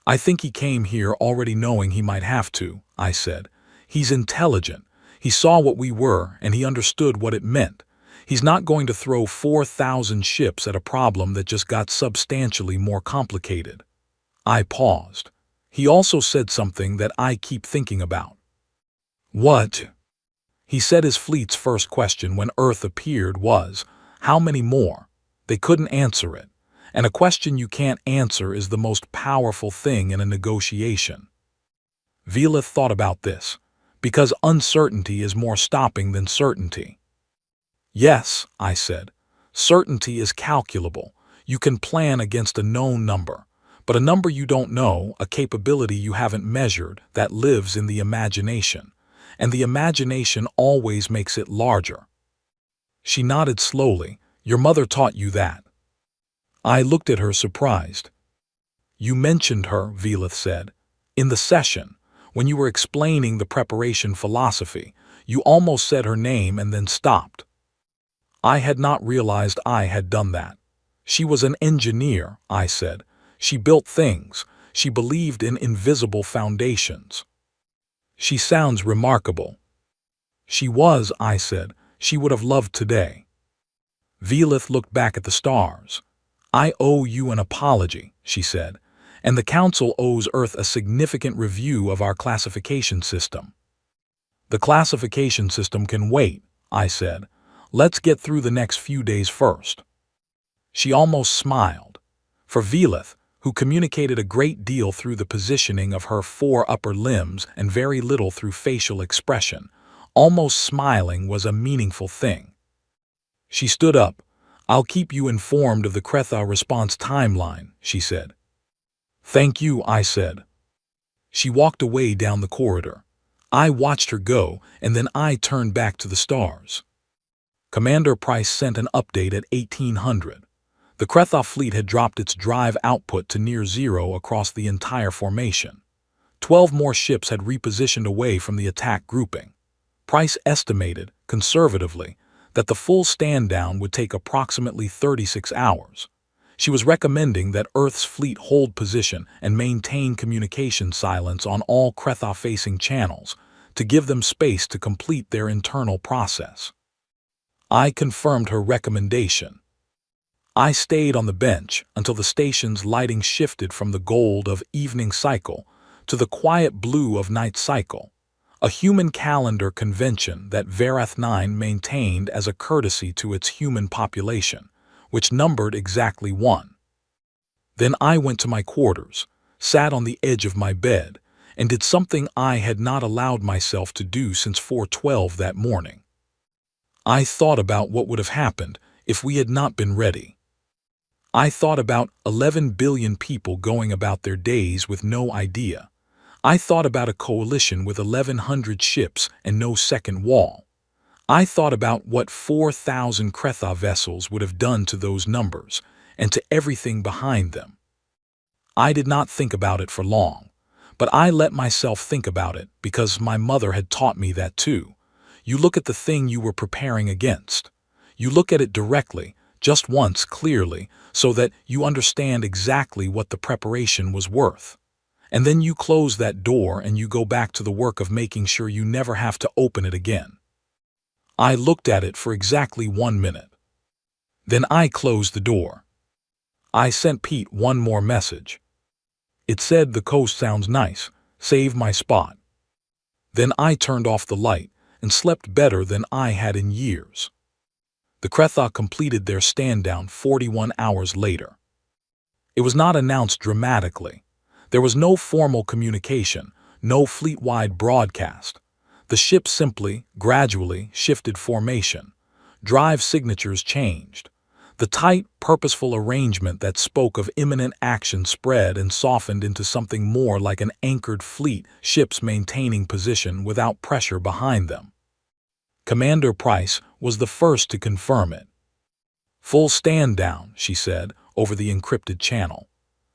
"I think he came here already knowing he might have to," I said. "He's intelligent. He saw what we were, and he understood what it meant. He's not going to throw 4,000 ships at a problem that just got substantially more complicated." I paused. He also said something that I keep thinking about. "What?" He said his fleet's first question when Earth appeared was, "How many more?" They couldn't answer it. And a question you can't answer is the most powerful thing in a negotiation. Velith thought about this. "Because uncertainty is more stopping than certainty." "Yes," I said. "Certainty is calculable. You can plan against a known number. But a number you don't know, a capability you haven't measured, that lives in the imagination. And the imagination always makes it larger." She nodded slowly. "Your mother taught you that." I looked at her surprised. "You mentioned her," Velith said. "In the session, when you were explaining the preparation philosophy, you almost said her name and then stopped." I had not realized I had done that. "She was an engineer," I said. "She built things. She believed in invisible foundations." "She sounds remarkable." "She was," I said. "She would have loved today." Velith looked back at the stars. "I owe you an apology," she said, "and the Council owes Earth a significant review of our classification system." "The classification system can wait," I said. Let's get through the next few days first." She almost smiled. For Velith, who communicated a great deal through the positioning of her four upper limbs and very little through facial expression, almost smiling was a meaningful thing. She stood up. "I'll keep you informed of the Kretha response timeline," she said. "Thank you," I said. She walked away down the corridor. I watched her go, and then I turned back to the stars. Commander Price sent an update at 1800. The Kretha fleet had dropped its drive output to near zero across the entire formation. 12 more ships had repositioned away from the attack grouping. Price estimated, conservatively, that the full stand-down would take approximately 36 hours. She was recommending that Earth's fleet hold position and maintain communication silence on all Kretha-facing channels to give them space to complete their internal process. I confirmed her recommendation. I stayed on the bench until the station's lighting shifted from the gold of evening cycle to the quiet blue of night cycle, a human calendar convention that Verath 9 maintained as a courtesy to its human population, which numbered exactly 1. Then I went to my quarters, sat on the edge of my bed, and did something I had not allowed myself to do since 4:12 that morning. I thought about what would have happened if we had not been ready. I thought about 11 billion people going about their days with no idea. I thought about a coalition with 1,100 ships and no second wall. I thought about what 4,000 Kretha vessels would have done to those numbers and to everything behind them. I did not think about it for long, but I let myself think about it because my mother had taught me that too. You look at the thing you were preparing against. You look at it directly, just once clearly, so that you understand exactly what the preparation was worth. And then you close that door and you go back to the work of making sure you never have to open it again. I looked at it for exactly 1 minute. Then I closed the door. I sent Pete one more message. It said, "The coast sounds nice. Save my spot." Then I turned off the light and slept better than I had in years. The Kretha completed their stand-down 41 hours later. It was not announced dramatically. There was no formal communication, no fleet-wide broadcast. The ship simply, gradually shifted formation. Drive signatures changed. The tight, purposeful arrangement that spoke of imminent action spread and softened into something more like an anchored fleet, ships maintaining position without pressure behind them. Commander Price was the first to confirm it. "Full stand down," she said, over the encrypted channel.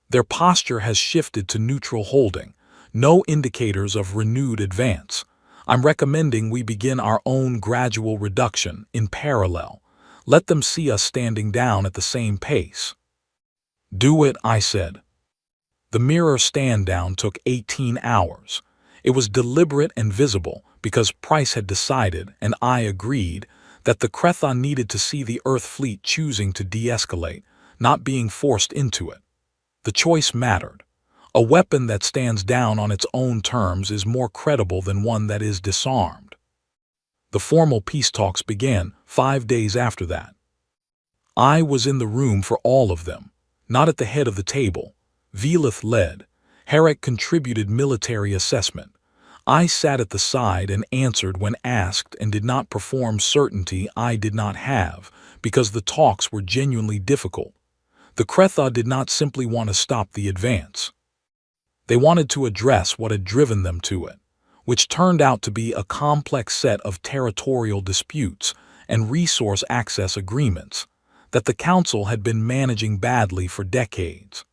"Their posture has shifted to neutral holding. No indicators of renewed advance. I'm recommending we begin our own gradual reduction in parallel. Let them see us standing down at the same pace." "Do it," I said. The mirror stand down took 18 hours. It was deliberate and visible because Price had decided, and I agreed, that the Kretha needed to see the Earth fleet choosing to de-escalate, not being forced into it. The choice mattered. A weapon that stands down on its own terms is more credible than one that is disarmed. The formal peace talks began 5 days after that. I was in the room for all of them, not at the head of the table. Velith led. Herrick contributed military assessment. I sat at the side and answered when asked and did not perform certainty I did not have, because the talks were genuinely difficult. The Kretha did not simply want to stop the advance. They wanted to address what had driven them to it, which turned out to be a complex set of territorial disputes and resource access agreements that the Council had been managing badly for decades.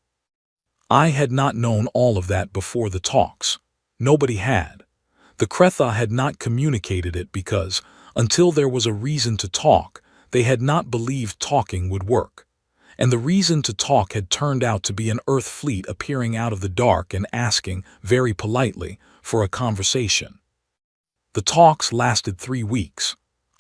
I had not known all of that before the talks. Nobody had. The Kretha had not communicated it because, until there was a reason to talk, they had not believed talking would work. And the reason to talk had turned out to be an Earth fleet appearing out of the dark and asking, very politely, for a conversation. The talks lasted 3 weeks.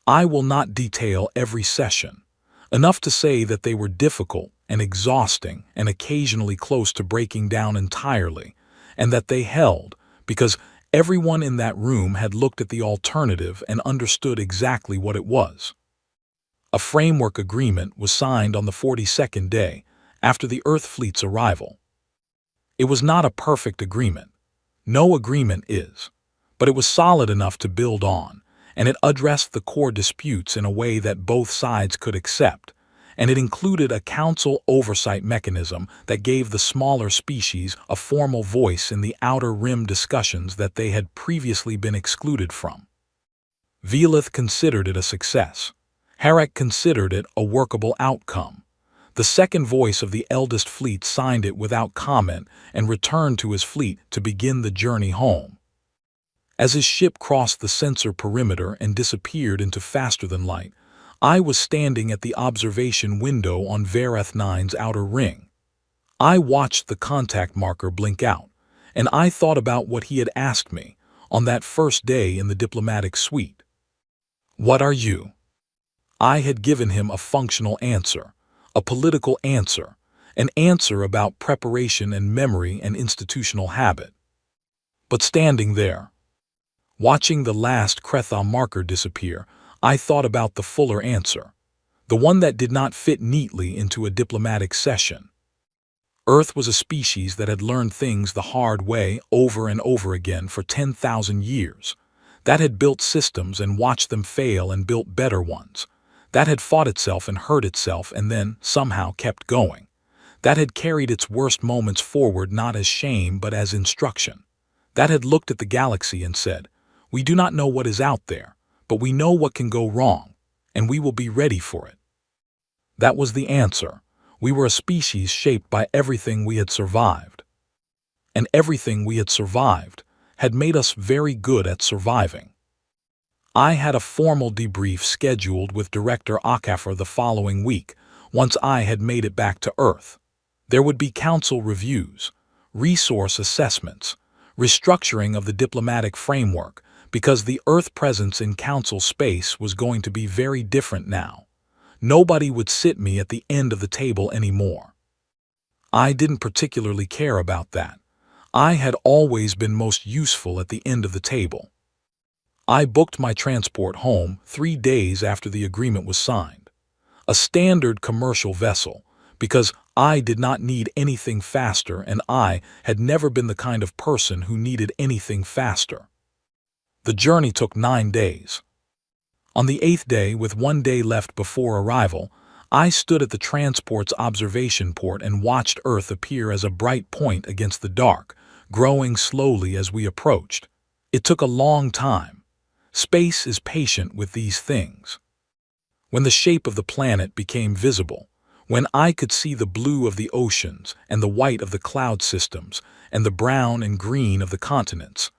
I will not detail every session. Enough to say that they were difficult and exhausting and occasionally close to breaking down entirely, and that they held because everyone in that room had looked at the alternative and understood exactly what it was. A framework agreement was signed on the 42nd day after the Earth fleet's arrival. It was not a perfect agreement. No agreement is. But it was solid enough to build on, and it addressed the core disputes in a way that both sides could accept, and it included a council oversight mechanism that gave the smaller species a formal voice in the outer rim discussions that they had previously been excluded from. Velith considered it a success. Harek considered it a workable outcome. The second voice of the eldest fleet signed it without comment and returned to his fleet to begin the journey home. As his ship crossed the sensor perimeter and disappeared into faster-than-light, I was standing at the observation window on Vareth 9's outer ring. I watched the contact marker blink out, and I thought about what he had asked me on that first day in the diplomatic suite. "What are you?" I had given him a functional answer, a political answer, an answer about preparation and memory and institutional habit. But standing there, watching the last Kretha marker disappear, I thought about the fuller answer, the one that did not fit neatly into a diplomatic session. Earth was a species that had learned things the hard way over and over again for 10,000 years, that had built systems and watched them fail and built better ones, that had fought itself and hurt itself and then somehow kept going, that had carried its worst moments forward not as shame but as instruction, that had looked at the galaxy and said, "We do not know what is out there, but we know what can go wrong, and we will be ready for it." That was the answer. We were a species shaped by everything we had survived. And everything we had survived had made us very good at surviving. I had a formal debrief scheduled with Director Akafer the following week, once I had made it back to Earth. There would be council reviews, resource assessments, restructuring of the diplomatic framework, because the Earth presence in council space was going to be very different now. Nobody would sit me at the end of the table anymore. I didn't particularly care about that. I had always been most useful at the end of the table. I booked my transport home 3 days after the agreement was signed. A standard commercial vessel, because I did not need anything faster and I had never been the kind of person who needed anything faster. The journey took 9 days. On the 8th day, with 1 day left before arrival, I stood at the transport's observation port and watched Earth appear as a bright point against the dark, growing slowly as we approached. It took a long time. Space is patient with these things. When the shape of the planet became visible, when I could see the blue of the oceans and the white of the cloud systems and the brown and green of the continents,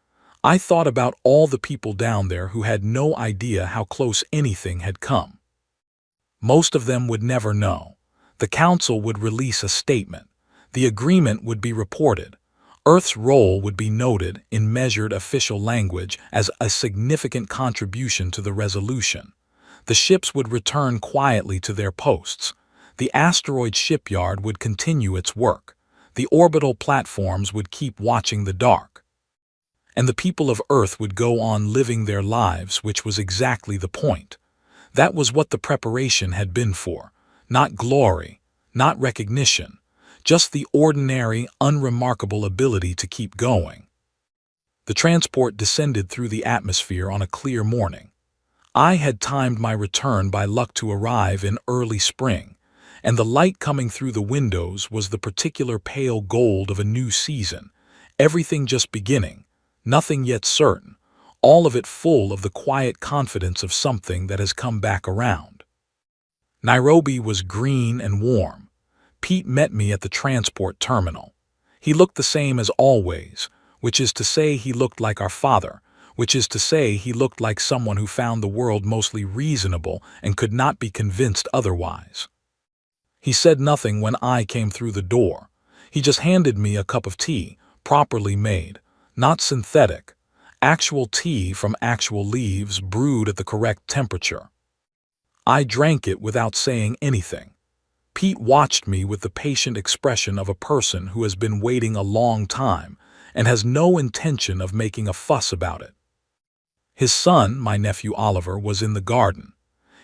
I thought about all the people down there who had no idea how close anything had come. Most of them would never know. The council would release a statement. The agreement would be reported. Earth's role would be noted in measured official language as a significant contribution to the resolution. The ships would return quietly to their posts. The asteroid shipyard would continue its work. The orbital platforms would keep watching the dark. And the people of Earth would go on living their lives, which was exactly the point. That was what the preparation had been for. Not glory, not recognition, just the ordinary, unremarkable ability to keep going. The transport descended through the atmosphere on a clear morning. I had timed my return by luck to arrive in early spring, and the light coming through the windows was the particular pale gold of a new season, everything just beginning. Nothing yet certain, all of it full of the quiet confidence of something that has come back around. Nairobi was green and warm. Pete met me at the transport terminal. He looked the same as always, which is to say he looked like our father, which is to say he looked like someone who found the world mostly reasonable and could not be convinced otherwise. He said nothing when I came through the door. He just handed me a cup of tea, properly made. Not synthetic, actual tea from actual leaves brewed at the correct temperature. I drank it without saying anything. Pete watched me with the patient expression of a person who has been waiting a long time and has no intention of making a fuss about it. His son, my nephew Oliver, was in the garden.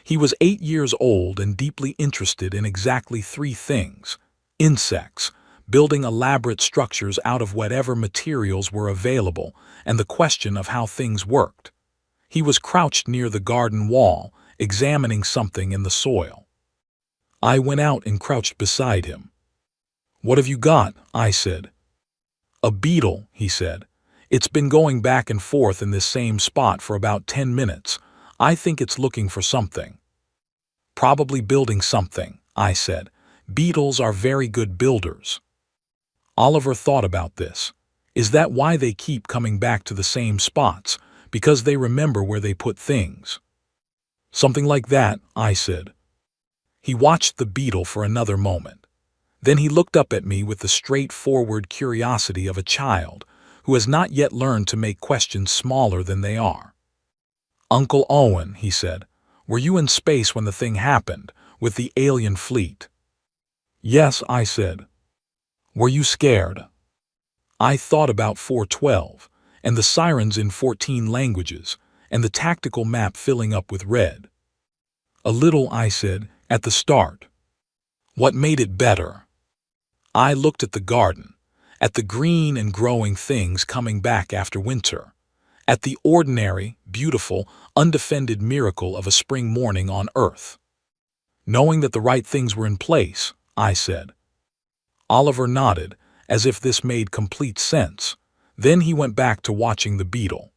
He was 8 years old and deeply interested in exactly three things: insects, building elaborate structures out of whatever materials were available, and the question of how things worked. He was crouched near the garden wall, examining something in the soil. I went out and crouched beside him. "What have you got?" I said. "A beetle," he said. "It's been going back and forth in this same spot for about 10 minutes. I think it's looking for something." "Probably building something," I said. "Beetles are very good builders." Oliver thought about this. Is that why they keep coming back to the same spots? Because they remember where they put things? "Something like that," I said. He watched the beetle for another moment. Then he looked up at me with the straightforward curiosity of a child who has not yet learned to make questions smaller than they are. "Uncle Owen," he said, "were you in space when the thing happened, with the alien fleet?" "Yes," I said. "Were you scared?" I thought about 412, and the sirens in 14 languages, and the tactical map filling up with red. "A little," I said, "at the start." "What made it better?" I looked at the garden, at the green and growing things coming back after winter, at the ordinary, beautiful, undefended miracle of a spring morning on Earth. "Knowing that the right things were in place," I said. Oliver nodded, as if this made complete sense. Then he went back to watching the beetle.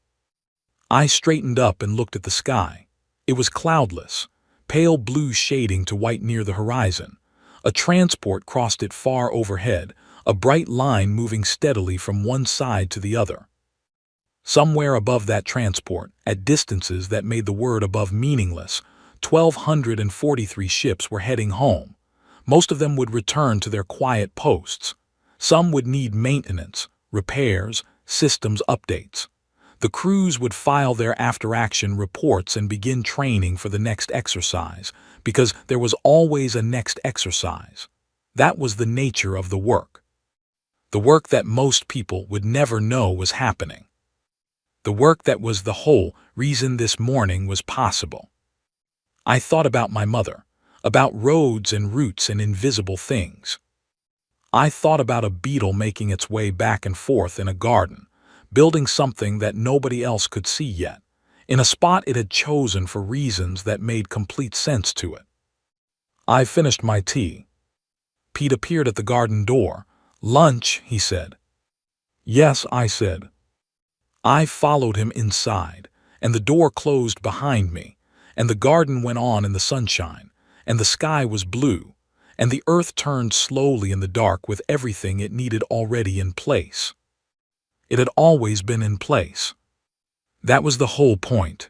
I straightened up and looked at the sky. It was cloudless, pale blue shading to white near the horizon. A transport crossed it far overhead, a bright line moving steadily from one side to the other. Somewhere above that transport, at distances that made the word above meaningless, 1,243 ships were heading home. Most of them would return to their quiet posts. Some would need maintenance, repairs, systems updates. The crews would file their after-action reports and begin training for the next exercise, because there was always a next exercise. That was the nature of the work. The work that most people would never know was happening. The work that was the whole reason this morning was possible. I thought about my mother, about roads and routes and invisible things. I thought about a beetle making its way back and forth in a garden, building something that nobody else could see yet, in a spot it had chosen for reasons that made complete sense to it. I finished my tea. Pete appeared at the garden door. "Lunch," he said. "Yes," I said. I followed him inside, and the door closed behind me, and the garden went on in the sunshine, and the sky was blue, and the earth turned slowly in the dark with everything it needed already in place. It had always been in place. That was the whole point.